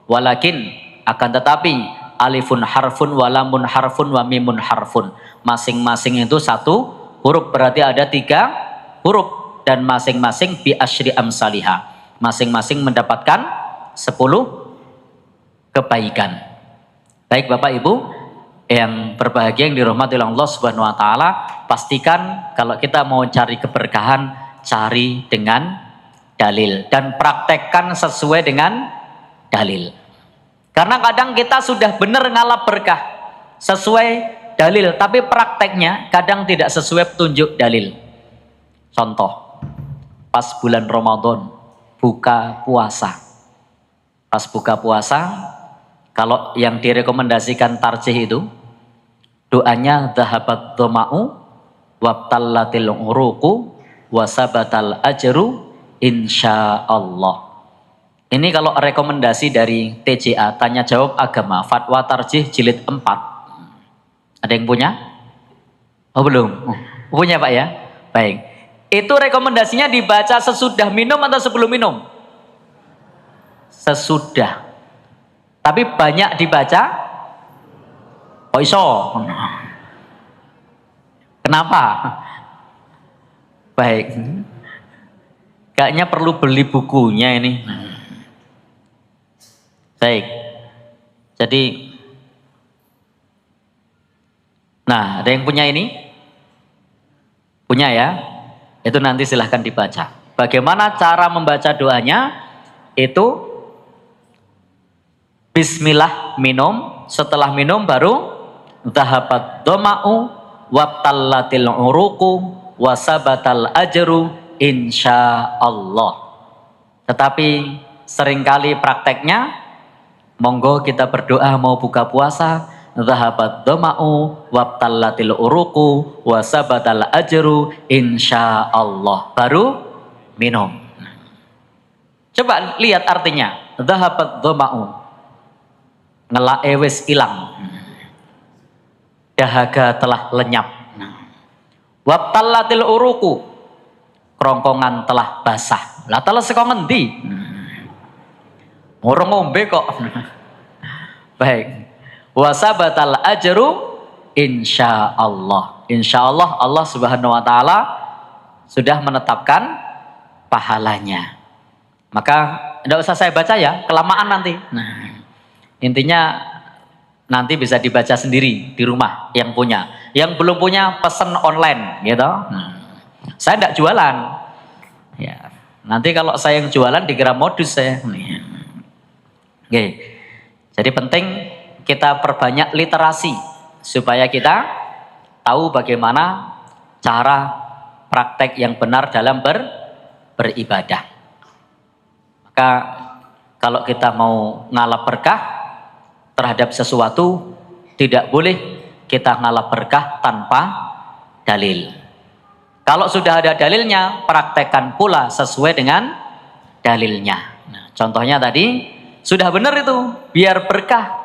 Walakin akan tetapi alifun harfun walamun harfun wa mimun harfun. Masing-masing itu satu huruf, berarti ada 3 huruf dan masing-masing bi asyri amsalihah. Masing-masing mendapatkan 10 kebaikan. Baik Bapak Ibu yang berbahagia yang dirahmati oleh Allah Subhanahu wa taala, pastikan kalau kita mau cari keberkahan, cari dengan dalil dan praktekkan sesuai dengan dalil. Karena kadang kita sudah benar ngalap berkah sesuai dalil, tapi prakteknya kadang tidak sesuai petunjuk dalil. Contoh, pas bulan Ramadan buka puasa. Pas buka puasa, kalau yang direkomendasikan tarjih itu doanya dhahabat dhama'u wabtallatil uruqu wasabatal ajru insyaallah. Ini kalau rekomendasi dari TJA, Tanya Jawab Agama, Fatwa Tarjih Jilid 4. Ada yang punya? Oh belum? Punya Pak ya? Baik. Itu rekomendasinya dibaca sesudah minum atau sebelum minum? Sesudah. Tapi banyak dibaca? Oh iso. Kenapa? Baik. Kayaknya perlu beli bukunya ini. Baik. Jadi, nah ada yang punya ini? Punya ya? Itu nanti silahkan dibaca. Bagaimana cara membaca doanya? Itu bismillah minum, setelah minum baru dhahabat dhama'u wabtallatil uruqu wasabatal ajru insyaallah. Tetapi seringkali prakteknya monggo kita berdoa mau buka puasa, dhahabat dhama'u wabtallatil uruqu wasabatal ajru insyaallah, baru minum. Coba lihat artinya, dhahabat dhama'u, ngelak wis ilang, dahaga telah lenyap. Wabtallatil uruqu, kerongkongan telah basah. Lah telah saka ngendi? Orang ngombe kok. Baik. Wasabatal ajru insyaallah. Insyaallah Allah Subhanahu wa taala sudah menetapkan pahalanya. Maka tidak usah saya baca ya, kelamaan nanti. Nah, intinya nanti bisa dibaca sendiri di rumah yang punya. Yang belum punya pesan online gitu. Saya tidak jualan. Ya. Nanti kalau saya yang jualan dikira modus saya. Oke. Jadi penting kita perbanyak literasi supaya kita tahu bagaimana cara praktek yang benar dalam beribadah. Maka kalau kita mau ngalap berkah terhadap sesuatu, tidak boleh kita ngalap berkah tanpa dalil. Kalau sudah ada dalilnya, praktekkan pula sesuai dengan dalilnya. Nah, contohnya tadi, sudah benar itu, biar berkah.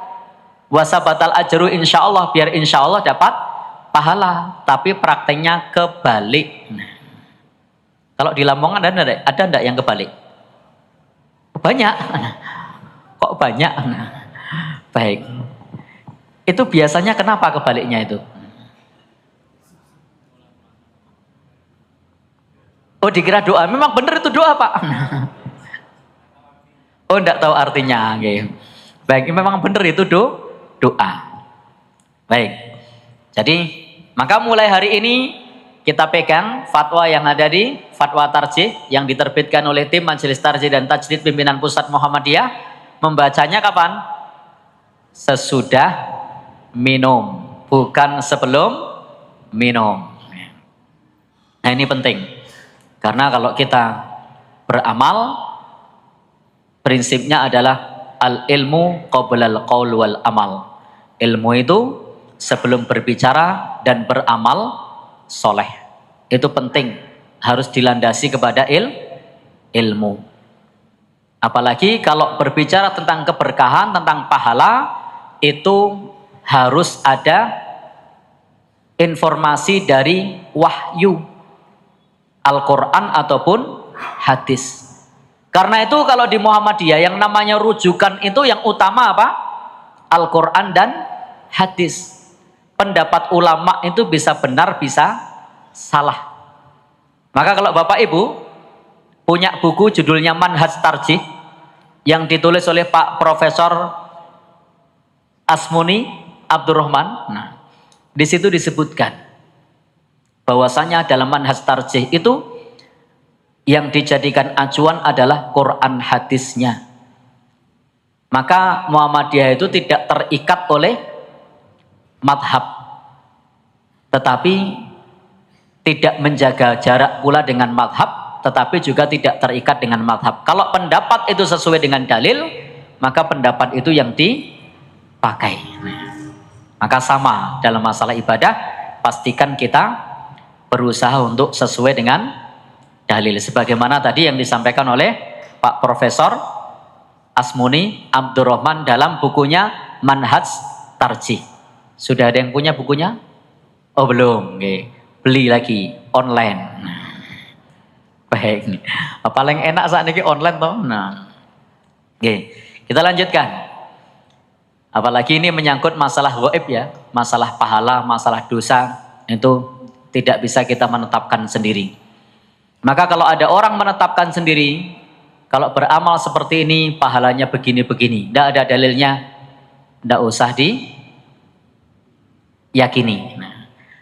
Wasabatal ajru insya Allah, biar insya Allah dapat pahala. Tapi prakteknya kebalik. Nah, kalau di Lamongan ada enggak yang kebalik? Banyak. Kok banyak? Nah, baik. Itu biasanya kenapa kebaliknya itu? Oh, dikira doa. Memang benar itu doa, Pak. Oh, enggak tahu artinya. Okay. Baik, memang benar itu doa. Baik. Jadi, maka mulai hari ini kita pegang fatwa yang ada di Fatwa Tarjih yang diterbitkan oleh tim Majelis Tarjih dan Tajdid Pimpinan Pusat Muhammadiyah. Membacanya kapan? Sesudah minum, bukan sebelum minum. Nah, ini penting. Karena kalau kita beramal, prinsipnya adalah al-ilmu qoblal qaul wal amal. Ilmu itu sebelum berbicara dan beramal soleh. Itu penting, harus dilandasi kepada ilmu. Apalagi kalau berbicara tentang keberkahan, tentang pahala, itu harus ada informasi dari wahyu Al-Quran ataupun hadis. Karena itu kalau di Muhammadiyah yang namanya rujukan itu yang utama apa? Al-Quran dan hadis. Pendapat ulama itu bisa benar, bisa salah. Maka kalau Bapak Ibu punya buku judulnya Manhaj Tarjih yang ditulis oleh Pak Profesor Asmuni Abdurrahman, nah, di situ disebutkan bahwasanya dalam manhaj tarjih itu yang dijadikan acuan adalah Quran hadisnya. Maka Muhammadiyah itu tidak terikat oleh madhab, tetapi tidak menjaga jarak pula dengan madhab, tetapi juga tidak terikat dengan madhab. Kalau pendapat itu sesuai dengan dalil, maka pendapat itu yang dipakai. Maka sama dalam masalah ibadah, pastikan kita berusaha untuk sesuai dengan dalil. Sebagaimana tadi yang disampaikan oleh Pak Profesor Asmuni Abdurrahman dalam bukunya Manhaj Tarjih. Sudah ada yang punya bukunya? Oh belum, okay. Beli lagi online. Baik, paling enak saat ini online toh. Nah, okay. Kita lanjutkan. Apalagi ini menyangkut masalah gaib ya, masalah pahala, masalah dosa, itu tidak bisa kita menetapkan sendiri. Maka kalau ada orang menetapkan sendiri, kalau beramal seperti ini pahalanya begini-begini, tidak ada dalilnya, tidak usah diyakini.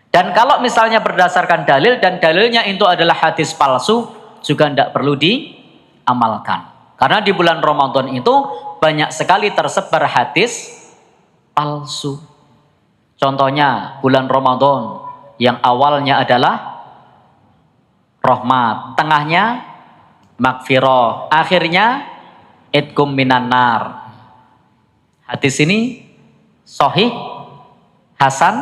Dan kalau misalnya berdasarkan dalil dan dalilnya itu adalah hadis palsu, juga tidak perlu diamalkan. Karena di bulan Ramadan itu banyak sekali tersebar hadis palsu. Contohnya bulan Ramadan yang awalnya adalah rahmat, tengahnya magfirah, akhirnya idkum minan nar. Hadis ini sahih, hasan,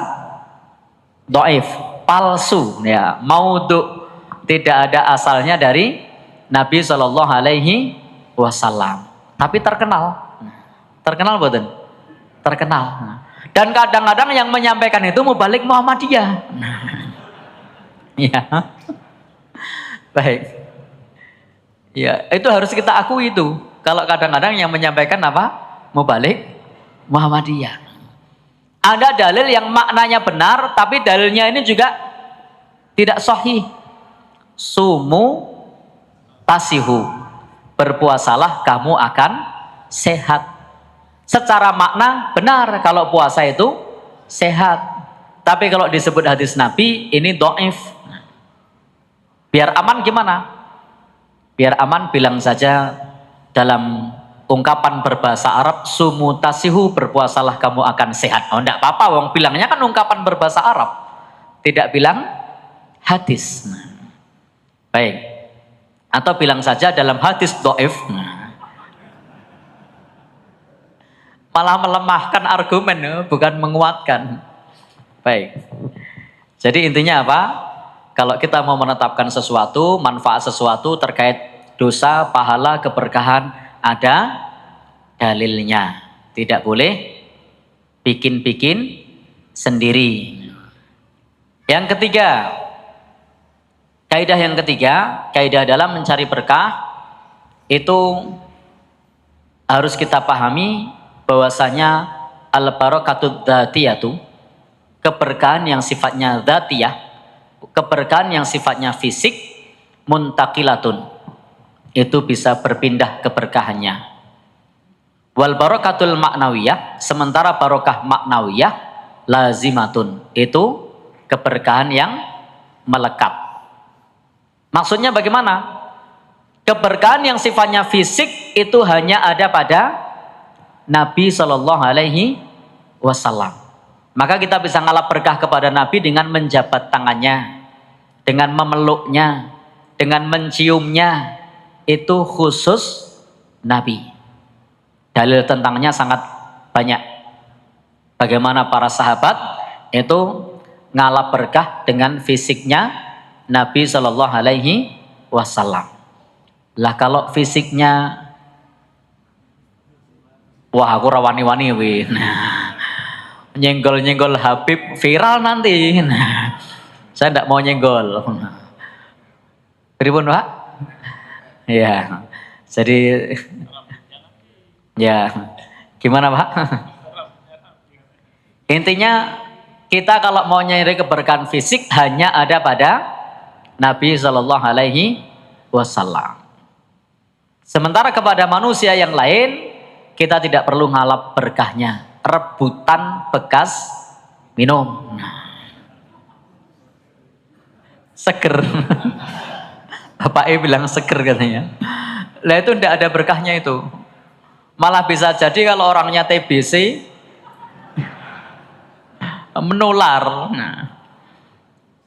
dhaif, palsu ya, maudhu, tidak ada asalnya dari Nabi Shallallahu Alaihi Wasallam. Tapi terkenal boten? Terkenal. Dan kadang-kadang yang menyampaikan itu mubalik Muhammadiyah. Ya. Baik. Ya, itu harus kita akui itu. Kalau kadang-kadang yang menyampaikan apa? Mubalik Muhammadiyah. Ada dalil yang maknanya benar, tapi dalilnya ini juga tidak sahih. Sumu tasihu. Berpuasalah kamu akan sehat. Secara makna benar kalau puasa itu sehat. Tapi kalau disebut hadis Nabi ini dhaif. Biar aman gimana? Biar aman bilang saja dalam ungkapan berbahasa Arab, sumu tasihu, berpuasalah kamu akan sehat. Oh enggak apa-apa, wong bilangnya kan ungkapan berbahasa Arab. Tidak bilang hadis. Baik. Atau bilang saja dalam hadis dhaif. Malah melemahkan argumen, bukan menguatkan. Baik. Jadi intinya apa? Kalau kita mau menetapkan sesuatu, manfaat sesuatu terkait dosa, pahala, keberkahan, ada dalilnya. Tidak boleh bikin-bikin sendiri. Yang ketiga, kaidah yang ketiga, kaidah dalam mencari berkah itu harus kita pahami bahwasanya al-barakatut dzatiyatu, keberkahan yang sifatnya dzatiyah, keberkahan yang sifatnya fisik, muntaqilatun, itu bisa berpindah keberkahannya. Wal barakatul maknawiyah, sementara barokah maknawiyah lazimatun, itu keberkahan yang melekat. Maksudnya bagaimana? Keberkahan yang sifatnya fisik itu hanya ada pada Nabi Shallallahu Alaihi Wasallam. Maka kita bisa ngalap berkah kepada Nabi dengan menjabat tangannya, dengan memeluknya, dengan menciumnya. Itu khusus Nabi. Dalil tentangnya sangat banyak. Bagaimana para sahabat itu ngalap berkah dengan fisiknya Nabi Shallallahu Alaihi Wasallam. Lah kalau fisiknya, wah aku rawani-wani wih. Nah, nyenggol-nyenggol Habib viral nanti. Nah, saya tidak mau nyenggol. Pripun Pak? Ya, jadi ya gimana Pak? Intinya kita kalau mau nyari keberkahan fisik hanya ada pada Nabi Shallallahu Alaihi Wasallam. Sementara kepada manusia yang lain kita tidak perlu ngalap berkahnya, rebutan bekas minum. Seger. Bapak E bilang seger katanya. Lah itu tidak ada berkahnya itu. Malah bisa jadi kalau orangnya TBC menular. Nah,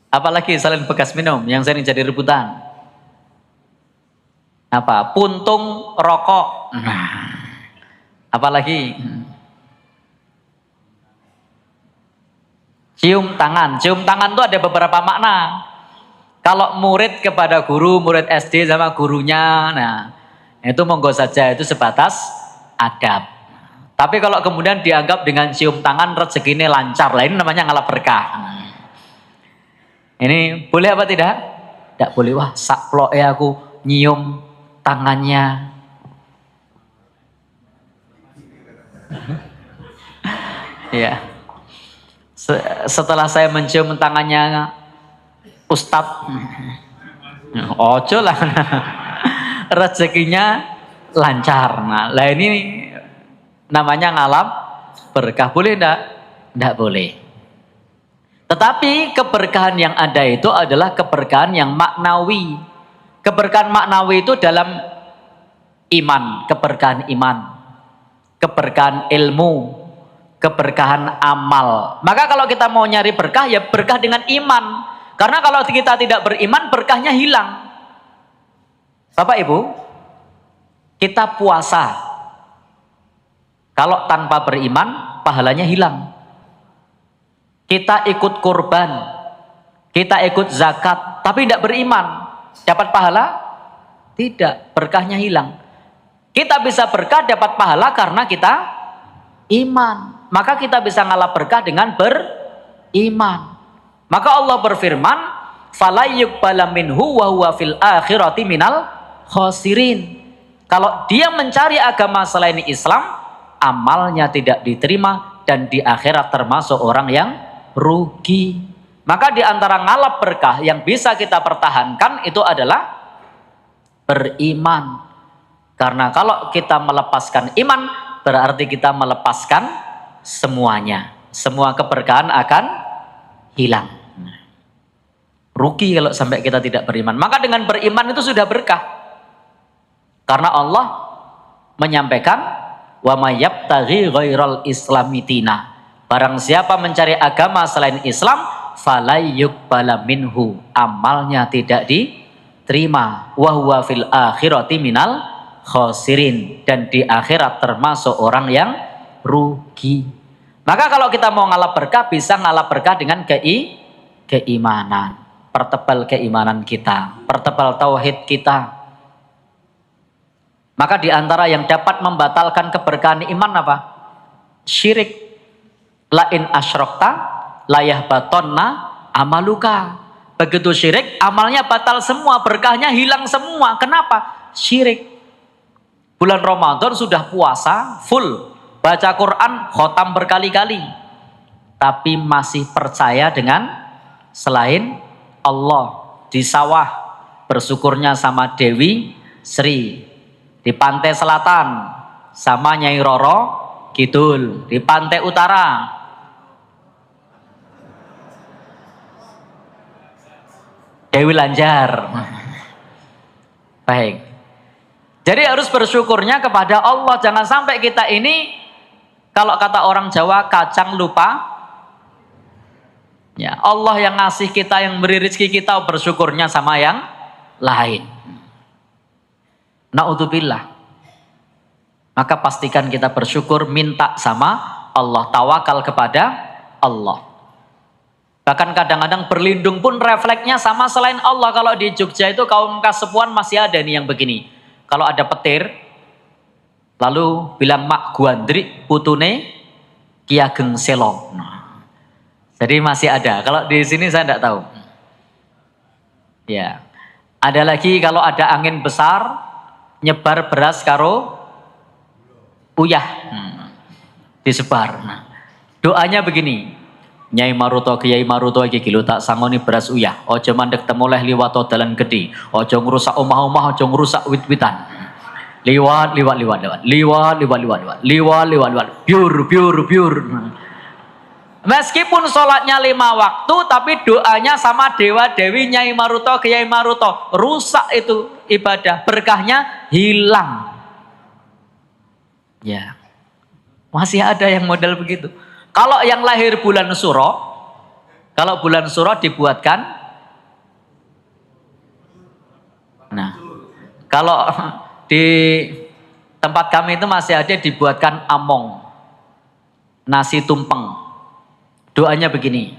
apalagi selain bekas minum yang sering jadi rebutan. Apa? Puntung rokok. Nah, apalagi cium tangan. Cium tangan itu ada beberapa makna. Kalau murid kepada guru, murid SD sama gurunya, nah itu monggo saja, itu sebatas adab. Tapi kalau kemudian dianggap dengan cium tangan rezekinya lancar, lah ini namanya ngalap berkah. Ini boleh apa tidak? Tidak boleh. Wah, saklok ya aku nyium tangannya. Ya. Setelah saya mencium tangannya Ustadz, ojo lah, rezekinya lancar. Nah, lah ini namanya ngalap berkah. Boleh enggak? Enggak boleh. Tetapi keberkahan yang ada itu adalah keberkahan yang maknawi. Keberkahan maknawi itu dalam iman, keberkahan iman, keberkahan ilmu, keberkahan amal. Maka kalau kita mau nyari berkah, ya berkah dengan iman. Karena kalau kita tidak beriman, berkahnya hilang. Bapak Ibu, kita puasa. Kalau tanpa beriman, pahalanya hilang. Kita ikut kurban, kita ikut zakat, tapi tidak beriman, dapat pahala? Tidak, berkahnya hilang. Kita bisa berkah dapat pahala karena kita iman. Maka kita bisa ngalap berkah dengan beriman. Maka Allah berfirman, "Fala yuqbala minhu wa huwa fil akhirati minal khosirin." Kalau dia mencari agama selain Islam, amalnya tidak diterima dan di akhirat termasuk orang yang rugi. Maka di antara ngalap berkah yang bisa kita pertahankan itu adalah beriman. Karena kalau kita melepaskan iman, berarti kita melepaskan semuanya. Semua keberkahan akan hilang. Rugi kalau sampai kita tidak beriman. Maka dengan beriman itu sudah berkah. Karena Allah menyampaikan, wa may yabtaghi ghairal islami dina. Barang siapa mencari agama selain Islam, fala yuqbala minhu. Amalnya tidak diterima. Wa huwa fil akhirati minal khosirin. Dan di akhirat termasuk orang yang rugi. Maka kalau kita mau ngalap berkah, bisa ngalap berkah dengan keimanan, pertebal keimanan kita, pertebal tauhid kita. Maka di antara yang dapat membatalkan keberkahan iman apa? Syirik. Lain asyrokta layah batonna amaluka. Begitu syirik, amalnya batal semua, berkahnya hilang semua. Kenapa? Syirik. Bulan Ramadan sudah puasa, full. Baca Quran, khotam berkali-kali. Tapi masih percaya dengan selain Allah. Di sawah, bersyukurnya sama Dewi Sri. Di pantai selatan, sama Nyai Roro Kidul. Di pantai utara, Dewi Lanjar. Baik. Jadi harus bersyukurnya kepada Allah. Jangan sampai kita ini, kalau kata orang Jawa, kacang lupa. Ya, Allah yang ngasih kita, yang beri rezeki kita, bersyukurnya sama yang lain. Na'udzubillah. Maka pastikan kita bersyukur, minta sama Allah, tawakal kepada Allah. Bahkan kadang-kadang berlindung pun refleksnya sama selain Allah. Kalau di Jogja itu kaum Kasepuan masih ada nih yang begini. Kalau ada petir, lalu bilang mak guandri putune Ki Ageng Selo. Nah, jadi masih ada. Kalau di sini saya tidak tahu. Ya, ada lagi kalau ada angin besar, nyebar beras karo uyah, disebar. Nah, doanya begini. Nyai Maruto, Kiai Maruto iki kilo tak sangoni beras uyah. Ojo mandek temoleh liwat dalan gede. Ojo ngrusak omah-omah, ojo ngrusak wit-witan. Liwat. Biur. Meskipun sholatnya 5 waktu, tapi doanya sama Dewa Dewi Nyai Maruto, Kiai Maruto. Rusak itu ibadah, berkahnya hilang. Ya, masih ada yang model begitu. Kalau yang lahir bulan Suro, kalau bulan Suro dibuatkan, nah, kalau di tempat kami itu masih ada dibuatkan among, nasi tumpeng. Doanya begini,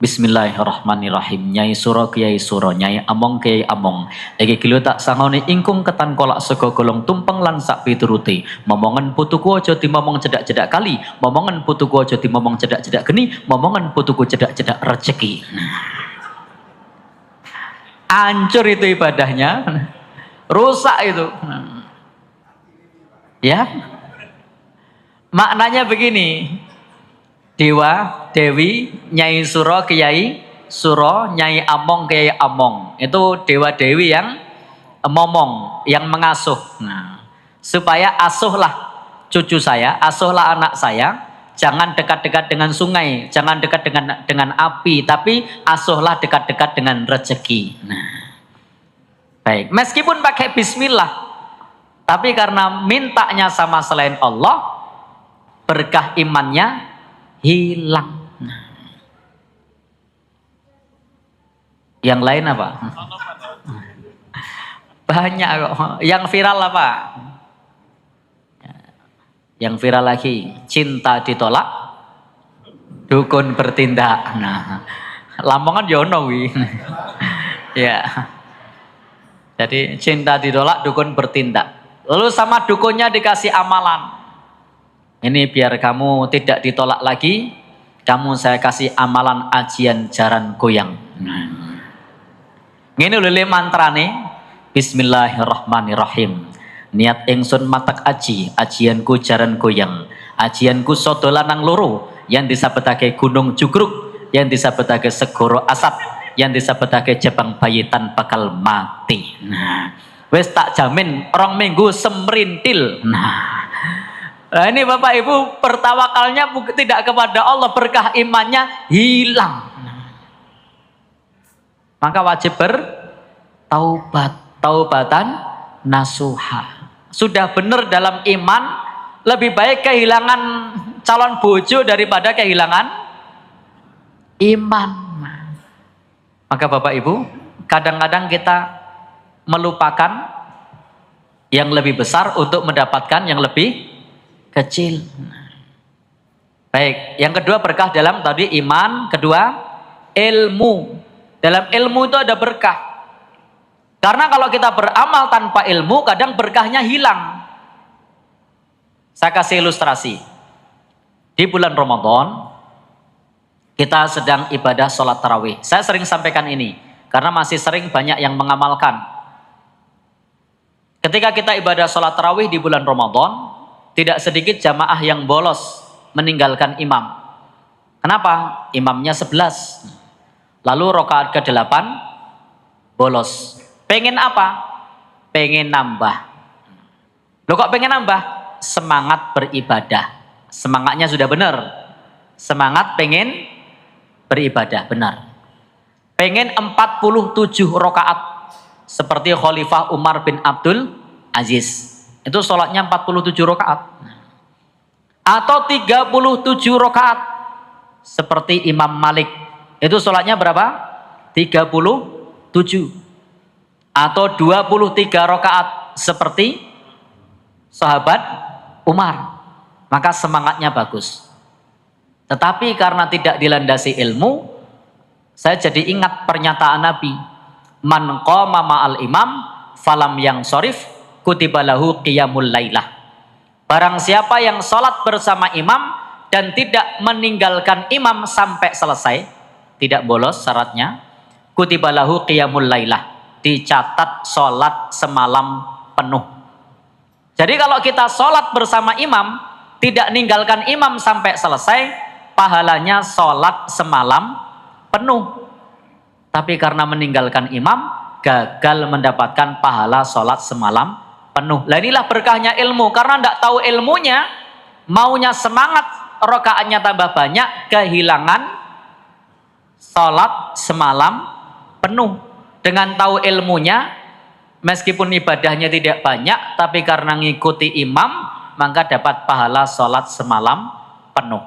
Bismillahirrahmanirrahim. Nyai Suro Kiai Suro, Nyai Among Kiai Among. Eki kilo tak sangoni ingkung ketan kolak sego golong tumpeng lan sak pituruti. Momongan putuku aja dimomong cedak-cedak kali. Momongan putuku aja dimomong cedak-cedak geni. Momongan putuku cedak-cedak rezeki. Hancur itu ibadahnya. Rusak itu. Ya. Maknanya begini. Dewa, Dewi, Nyai Suro, Kiai Suro, Nyai Among, Kiai Among. Itu Dewa Dewi yang momong, yang mengasuh. Nah, supaya asuhlah cucu saya, asuhlah anak saya. Jangan dekat-dekat dengan sungai, jangan dekat dengan api, tapi asuhlah dekat-dekat dengan rezeki. Nah, baik. Meskipun pakai Bismillah, tapi karena mintanya sama selain Allah, berkah imannya hilang. Yang lain apa? Banyak kok. Yang viral apa? Yang viral lagi, cinta ditolak, dukun bertindak. Nah, Lamongan Yono wi. Ya. Jadi cinta ditolak, dukun bertindak. Lalu sama dukunnya dikasih amalan. Ini biar kamu tidak ditolak lagi, kamu saya kasih amalan ajian jaran goyang. Ini lele mantrane, Bismillahirrahmanirrahim. Niat ingsun matak aji, ajianku jaran goyang. Ajianku sodolanang loro, yang disabetake gunung jugruk, yang disabetake segoro asap, yang disabetake jabang bayitan bakal mati. Nah, wes tak jamin orang minggu semrintil. Nah, ini Bapak Ibu pertawakalnya tidak kepada Allah, berkah imannya hilang. Maka wajib bertaubat, taubatan nasuha. Sudah benar dalam iman, lebih baik kehilangan calon bojo daripada kehilangan iman. Maka Bapak Ibu, kadang-kadang kita melupakan yang lebih besar untuk mendapatkan yang lebih kecil. Baik, yang kedua berkah dalam tadi iman, kedua ilmu. Dalam ilmu itu ada berkah. Karena kalau kita beramal tanpa ilmu, kadang berkahnya hilang. Saya kasih ilustrasi. Di bulan Ramadan, kita sedang ibadah sholat tarawih. Saya sering sampaikan ini, karena masih sering banyak yang mengamalkan. Ketika kita ibadah sholat tarawih di bulan Ramadan, tidak sedikit jamaah yang bolos meninggalkan imam. Kenapa? Imamnya 11. Lalu rakaat ke-8 bolos. Pengen apa? Pengen nambah. Loh kok pengen nambah? Semangat beribadah. Semangatnya sudah benar. Semangat pengen beribadah, benar. Pengen 47 rakaat. Seperti Khalifah Umar bin Abdul Aziz. Itu sholatnya 47 rakaat. Atau 37 rakaat. Seperti Imam Malik. Itu sholatnya berapa? 37. Atau 23 rakaat seperti sahabat Umar. Maka semangatnya bagus. Tetapi karena tidak dilandasi ilmu, saya jadi ingat pernyataan Nabi. Man qama ma'al imam falam yang sorif kutibalahu qiyamul lailah. Barang siapa yang sholat bersama imam dan tidak meninggalkan imam sampai selesai, tidak bolos syaratnya, kutibalahu qiyamul lailah, dicatat sholat semalam penuh. Jadi kalau kita sholat bersama imam, tidak ninggalkan imam sampai selesai, pahalanya sholat semalam penuh. Tapi karena meninggalkan imam, gagal mendapatkan pahala sholat semalam penuh. Lah inilah berkahnya ilmu, karena tidak tahu ilmunya, maunya semangat, rakaatnya tambah banyak, kehilangan sholat semalam penuh. Dengan tahu ilmunya, meskipun ibadahnya tidak banyak, tapi karena ngikuti imam, maka dapat pahala sholat semalam penuh.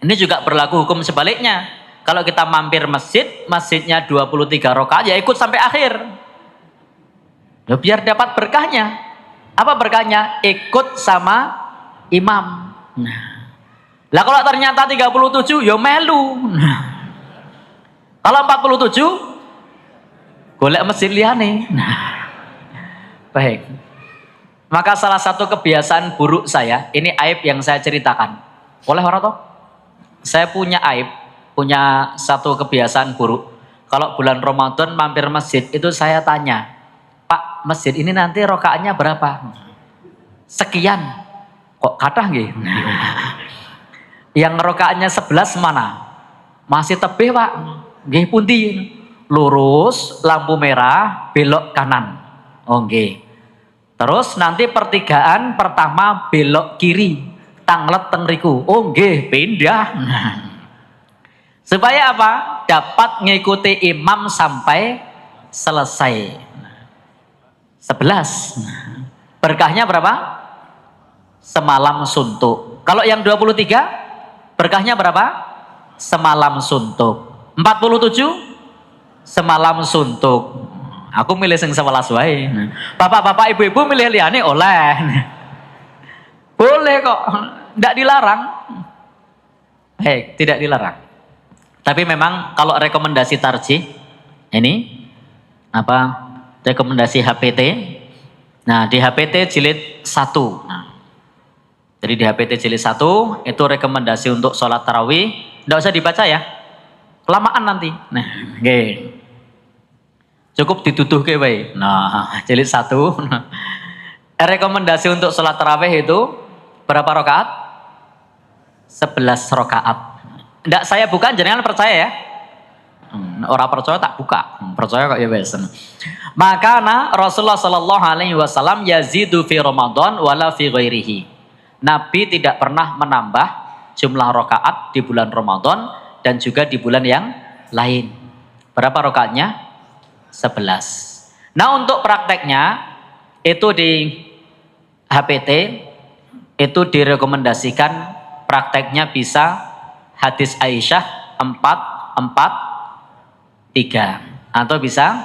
Ini juga berlaku hukum sebaliknya. Kalau kita mampir masjid, masjidnya 23 rakaat, ya ikut sampai akhir. Ya, biar dapat berkahnya. Apa berkahnya? Ikut sama imam. Lah kalau ternyata 37, ya melu. Kalau 47, golek masjid liyane. Baik. Maka salah satu kebiasaan buruk saya, ini aib yang saya ceritakan. Boleh orang toh? Saya punya aib, punya satu kebiasaan buruk. Kalau bulan Ramadan mampir masjid, itu saya tanya, Pak, masjid ini nanti rokaatnya berapa? Sekian. Kok kathah nggih? Yang rokaatnya 11 mana? Masih tebih, Pak. Nggih pundi? Lurus, lampu merah, belok kanan. Oh nggih. Terus nanti pertigaan pertama belok kiri, tanglet teng riku. Oh nggih, pindah. Supaya apa? Dapat ngikuti imam sampai selesai. 11. Berkahnya berapa? Semalam suntuk. Kalau yang 23, berkahnya berapa? Semalam suntuk. 47, semalam suntuk. Aku milih sing 11 wae. Bapak-bapak, ibu-ibu milih liyane oleh. Boleh kok, tidak dilarang. Baik, tidak dilarang. Tapi memang kalau rekomendasi tarjih, ini apa? Rekomendasi HPT. Nah, di HPT jilid 1. Nah, jadi di HPT jilid 1 itu rekomendasi untuk sholat tarawih. Tidak usah dibaca ya, kelamaan nanti. Nah, oke. Cukup dituduh ke wae. Nah, jilid 1. Rekomendasi untuk sholat tarawih itu berapa rakaat? 11 rakaat. Tidak saya buka, jangan percaya ya. Orang percaya tak buka. Percaya kok ya wes. Maka Rasulullah Shallallahu Alaihi Wasallam yazidu fi Ramadan wala fi ghairihi. Nabi tidak pernah menambah jumlah rakaat di bulan Ramadan dan juga di bulan yang lain. Berapa rakaatnya? 11. Nah, untuk prakteknya itu di HPT itu direkomendasikan prakteknya bisa hadis Aisyah 4-4-3 atau bisa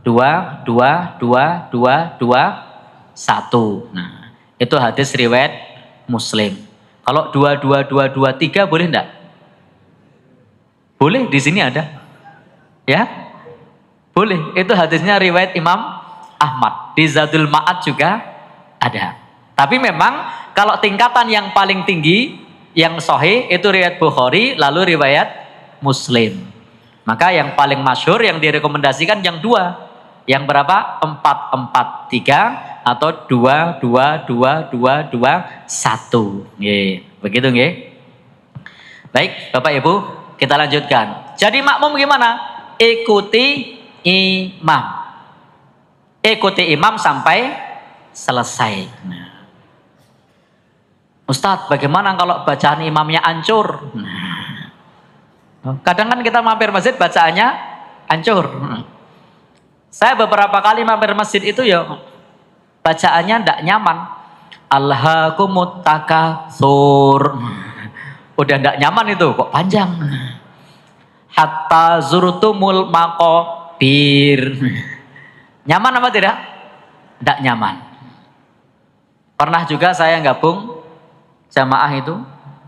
2-2-2-2-2-1. Nah, itu hadis riwayat Muslim. Kalau 2-2-2-2-3 boleh enggak? Boleh, di sini ada. Ya, boleh. Itu hadisnya riwayat Imam Ahmad. Di Zadul Ma'ad juga ada. Tapi memang kalau tingkatan yang paling tinggi, yang sahih itu riwayat Bukhari, lalu riwayat Muslim. Maka yang paling masyhur yang direkomendasikan yang dua. Yang berapa? 4-4-3 atau 2-2-2-2-2-1. Begitu nggih. Baik, Bapak Ibu, kita lanjutkan. Jadi makmum gimana? Ikuti imam. Ikuti imam sampai selesai. Nah. Ustadz, bagaimana kalau bacaan imamnya hancur? Nah. Kadang kan kita mampir masjid bacaannya hancur. Saya beberapa kali mampir masjid itu ya bacaannya tidak nyaman. Alhaakumut takatsur. Udah tidak nyaman itu, kok panjang. Hatta zurtumul maqabir. Nyaman apa tidak? Tidak nyaman. Pernah juga saya gabung jamaah itu.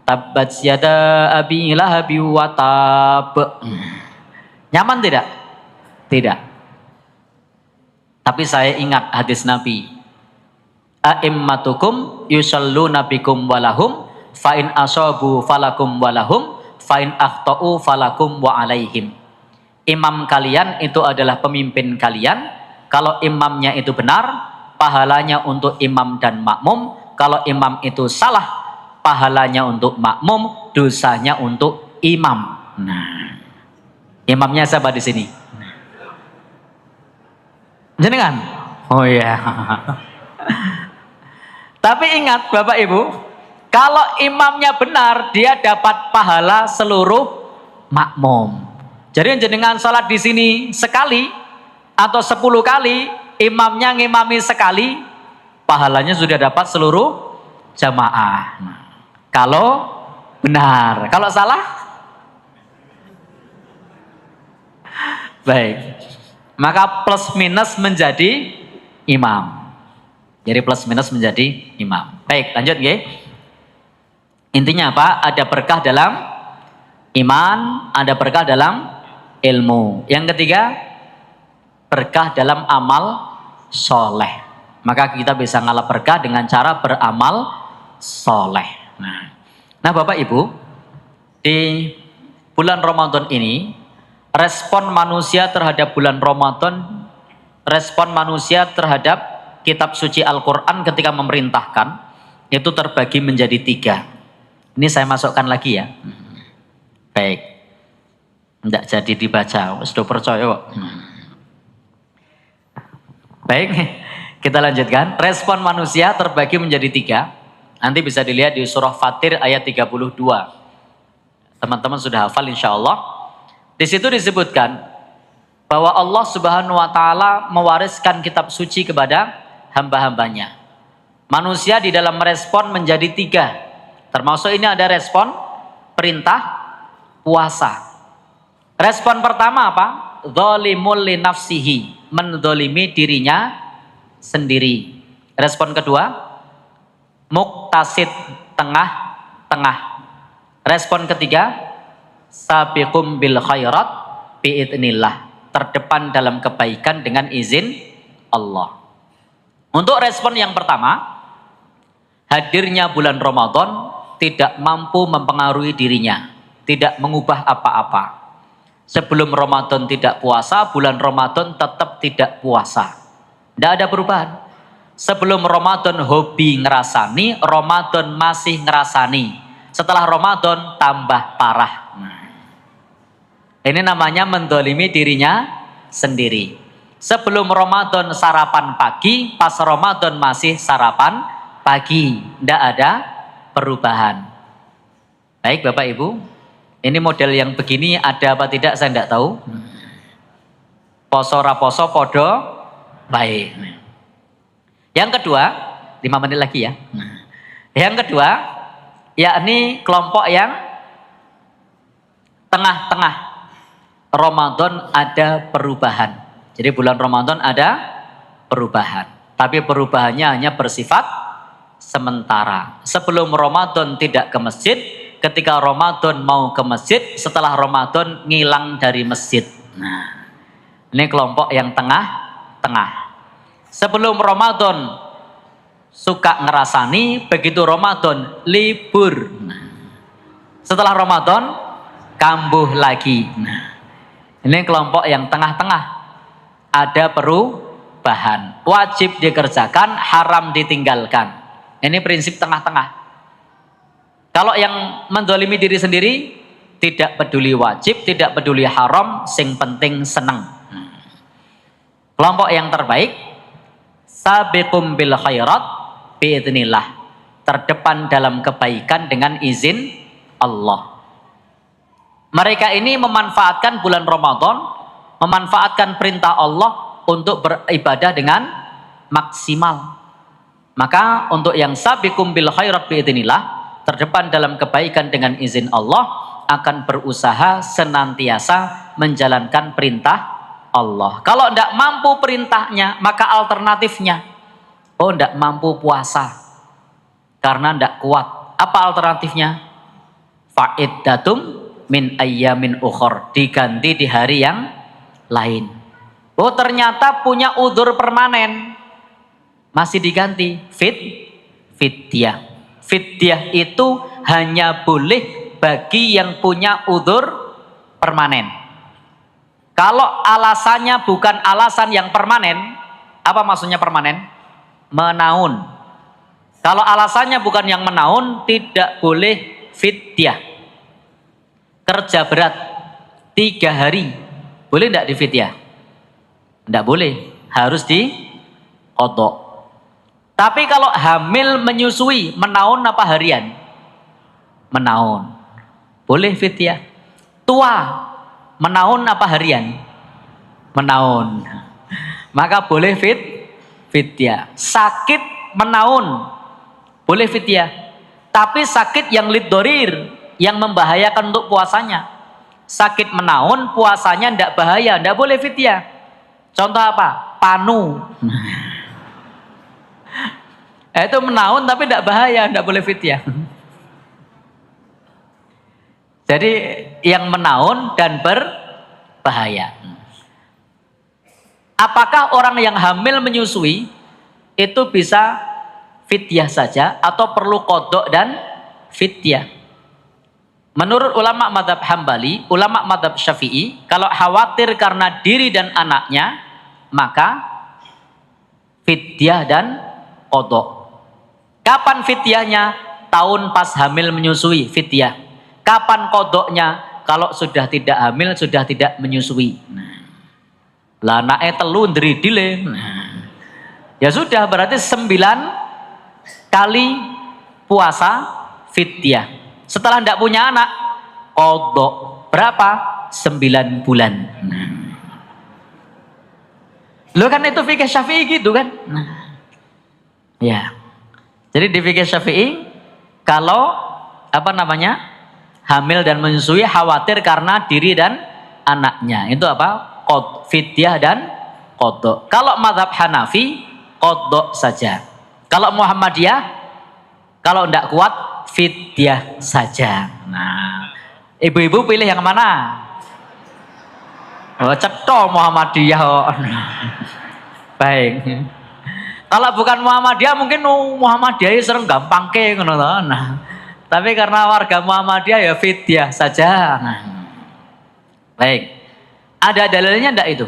Tabbat yada abi lahabi wa tab. Nyaman tidak? Tidak. Tapi saya ingat hadis Nabi. A'immatukum yusalluna bikum walahum fa in asabu falakum walahum fa in akhtau falakum wa alaihim. Imam kalian itu adalah pemimpin kalian. Kalau imamnya itu benar, pahalanya untuk imam dan makmum. Kalau imam itu salah, pahalanya untuk makmum, dosanya untuk imam. Nah, imamnya siapa di sini? Jenengan? Oh iya. Tapi ingat Bapak Ibu, kalau imamnya benar, dia dapat pahala seluruh makmum. Jadi jenengan sholat di sini sekali atau 10 kali, imamnya ngimami sekali, pahalanya sudah dapat seluruh jamaah. Nah, kalau benar, kalau salah, baik. Maka plus minus menjadi imam. Jadi plus minus menjadi imam. Baik, lanjut nggih. Intinya apa? Ada berkah dalam iman, ada berkah dalam ilmu. Yang ketiga, berkah dalam amal soleh. Maka kita bisa ngalap berkah dengan cara beramal soleh. Nah Bapak Ibu, di bulan Ramadan ini, respon manusia terhadap bulan Ramadan, respon manusia terhadap kitab suci Al-Quran ketika memerintahkan, itu terbagi menjadi 3. Ini saya masukkan lagi ya. Baik. Tidak jadi dibaca, sudah percaya kok. Baik, kita lanjutkan. Respon manusia terbagi menjadi 3. Nanti bisa dilihat di surah Fatir ayat 32. Teman-teman sudah hafal insya Allah. Di situ disebutkan bahwa Allah Subhanahu wa taala mewariskan kitab suci kepada hamba-hambanya. Manusia di dalam merespon menjadi 3. Termasuk ini ada respon perintah puasa. Respon pertama apa? Zalimul li nafsihi, menzalimi dirinya sendiri. Respon kedua, muktasid, tengah-tengah. Respon ketiga, sabiqum bil khairat biidnillah, terdepan dalam kebaikan dengan izin Allah. Untuk respon yang pertama, hadirnya bulan Ramadan tidak mampu mempengaruhi dirinya, tidak mengubah apa-apa. Sebelum Ramadan tidak puasa, bulan Ramadan tetap tidak puasa. Tidak ada perubahan. Sebelum Ramadan hobi ngerasani, Ramadan masih ngerasani. Setelah Ramadan tambah parah. Ini namanya mendolimi dirinya sendiri. Sebelum Ramadan sarapan pagi, pas Ramadan masih sarapan pagi. Tidak ada perubahan. Baik Bapak Ibu, ini model yang begini ada apa tidak saya tidak tahu. Poso raposo podo baik. Yang kedua, 5 menit lagi ya. Yang kedua, yakni kelompok yang tengah-tengah. Ramadan ada perubahan. Jadi bulan Ramadan ada perubahan. Tapi perubahannya hanya bersifat sementara. Sebelum Ramadan tidak ke masjid, ketika Ramadan mau ke masjid, setelah Ramadan ngilang dari masjid. Nah, ini kelompok yang tengah-tengah. Sebelum Ramadan suka ngerasani, begitu Ramadan libur. Nah, setelah Ramadan kambuh lagi. Nah, ini kelompok yang tengah-tengah. Ada perubahan. Wajib dikerjakan, haram ditinggalkan. Ini prinsip tengah-tengah. Kalau yang mendolimi diri sendiri, tidak peduli wajib, tidak peduli haram, sing penting seneng. Kelompok yang terbaik, sabiqum bil khairat biidznillah, terdepan dalam kebaikan dengan izin Allah. Mereka ini memanfaatkan bulan Ramadan, memanfaatkan perintah Allah untuk beribadah dengan maksimal. Maka untuk yang sabiqum bil khairat biidznillah, terdepan dalam kebaikan dengan izin Allah, akan berusaha senantiasa menjalankan perintah Allah. Kalau tidak mampu perintahnya, maka alternatifnya, oh tidak mampu puasa karena tidak kuat. Apa alternatifnya? Fa'iddatum min ayyamin ukhor, diganti di hari yang lain. Oh ternyata punya udzur permanen, masih diganti fidyah. Fidyah itu hanya boleh bagi yang punya udzur permanen. Kalau alasannya bukan alasan yang permanen, apa maksudnya permanen? Menaun. Kalau alasannya bukan yang menaun, tidak boleh fidyah. Kerja berat 3 hari, boleh tidak difidyah? Tidak boleh, harus diqadha. Tapi kalau hamil menyusui, menaun apa harian? Menaun. Boleh fidyah. Tua, menaun apa harian? Menaun. Maka boleh fidyah. Sakit menaun, boleh fidyah. Tapi sakit yang liddorir, yang membahayakan untuk puasanya. Sakit menaun, puasanya tidak bahaya, tidak boleh fidyah. Contoh apa? Panu. Itu menaun tapi tidak bahaya, tidak boleh fidyah. Jadi yang menaun dan berbahaya. Apakah orang yang hamil menyusui itu bisa fidyah saja atau perlu qadha dan fidyah? Menurut ulama mazhab Hambali, ulama mazhab Syafi'i, kalau khawatir karena diri dan anaknya, maka fidyah dan qadha. Kapan fidyahnya? Tahun pas hamil menyusui, fidyah. Kapan qadhanya? Kalau sudah tidak hamil, sudah tidak menyusui. Lah anake telu ndridile. Ya sudah, berarti 9 kali puasa fidyah. Setelah tidak punya anak, qadha. Berapa? 9 bulan. Lo kan itu fikih Syafi'i gitu kan? Ya. Jadi di fikih Syafi'i, kalau hamil dan menyusui khawatir karena diri dan anaknya, itu apa? Fidyah dan qadha. Kalau mazhab Hanafi, qadha saja. Kalau Muhammadiyah, kalau tidak kuat, fidyah saja. Nah, ibu-ibu pilih yang mana? Oh, cetho Muhammadiyah. Baik. Kalau bukan Muhammadiyah, mungkin Muhammadiyah sering gampang ke ngono. Nah, tapi karena warga Muhammadiyah ya fidyah saja. Nah, baik. Ada dalilnya enggak itu?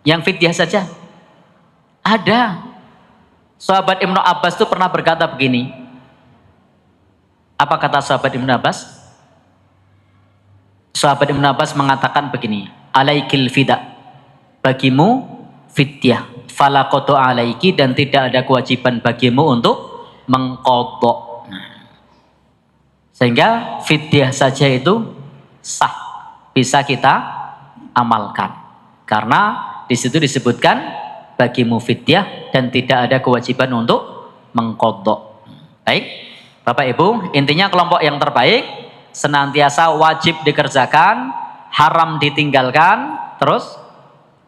Yang fidyah saja? Ada. Sahabat Ibnu Abbas itu pernah berkata begini. Apa kata sahabat Ibnu Abbas? Sahabat Ibnu Abbas mengatakan begini, alaikil fida, bagimu fidyah, fala qadha alaiki, dan tidak ada kewajiban bagimu untuk mengqadha. Sehingga fidyah saja itu sah, bisa kita amalkan. Karena di situ disebutkan bagimu fidyah dan tidak ada kewajiban untuk mengqadha. Baik, Bapak Ibu, intinya kelompok yang terbaik senantiasa wajib dikerjakan, haram ditinggalkan, terus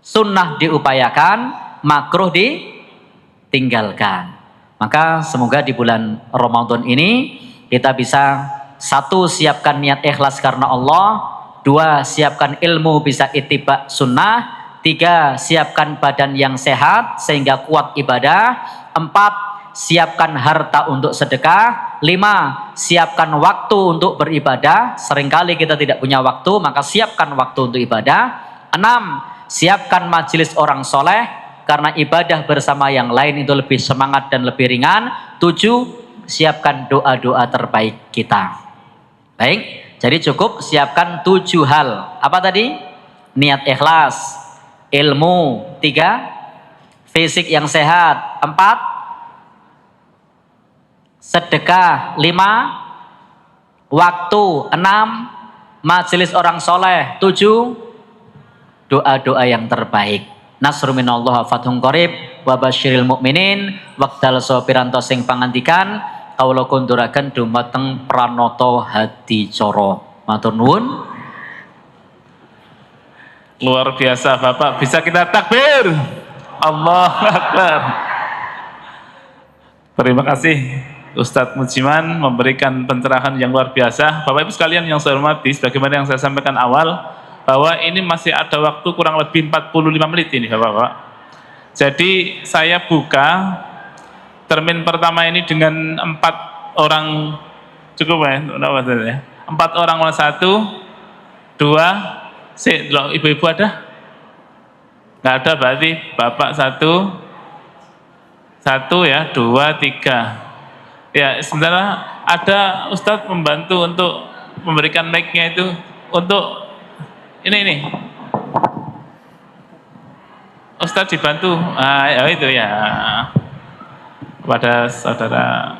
sunnah diupayakan, makruh ditinggalkan. Maka semoga di bulan Ramadan ini kita bisa 1, siapkan niat ikhlas karena Allah. 2, siapkan ilmu bisa ittiba sunnah. 3, siapkan badan yang sehat sehingga kuat ibadah. 4, siapkan harta untuk sedekah. 5, siapkan waktu untuk beribadah. Seringkali kita tidak punya waktu, maka siapkan waktu untuk ibadah. 6, siapkan majelis orang soleh, karena ibadah bersama yang lain itu lebih semangat dan lebih ringan. 7, siapkan doa-doa terbaik kita. Baik, jadi cukup siapkan 7 hal. Apa tadi? Niat ikhlas, ilmu 3, fisik yang sehat 4, sedekah 5, waktu 6, majelis orang soleh 7, doa-doa yang terbaik. Nasrun minallah fathun qarib wa basyiril mukminin waqtal sopiranto sing pangandikan kawula konduraken dumateng pranoto hadi coro. Matur nuwun. Luar biasa Bapak, bisa kita takbir. Allahu Akbar. Terima kasih Ustadz Mujiman memberikan pencerahan yang luar biasa. Bapak Ibu sekalian yang saya hormati, sebagaimana yang saya sampaikan awal, bahwa ini masih ada waktu kurang lebih 45 menit ini Bapak-Bapak. Jadi saya buka termin pertama ini dengan 4 orang, cukup ya? 4 orang, 1, 2, ibu-ibu ada? Nggak ada, berarti Bapak 1 ya, 2, 3. Ya, sementara ada Ustadz membantu untuk memberikan mic-nya itu untuk ini Ustadz dibantu, ya itu ya, kepada saudara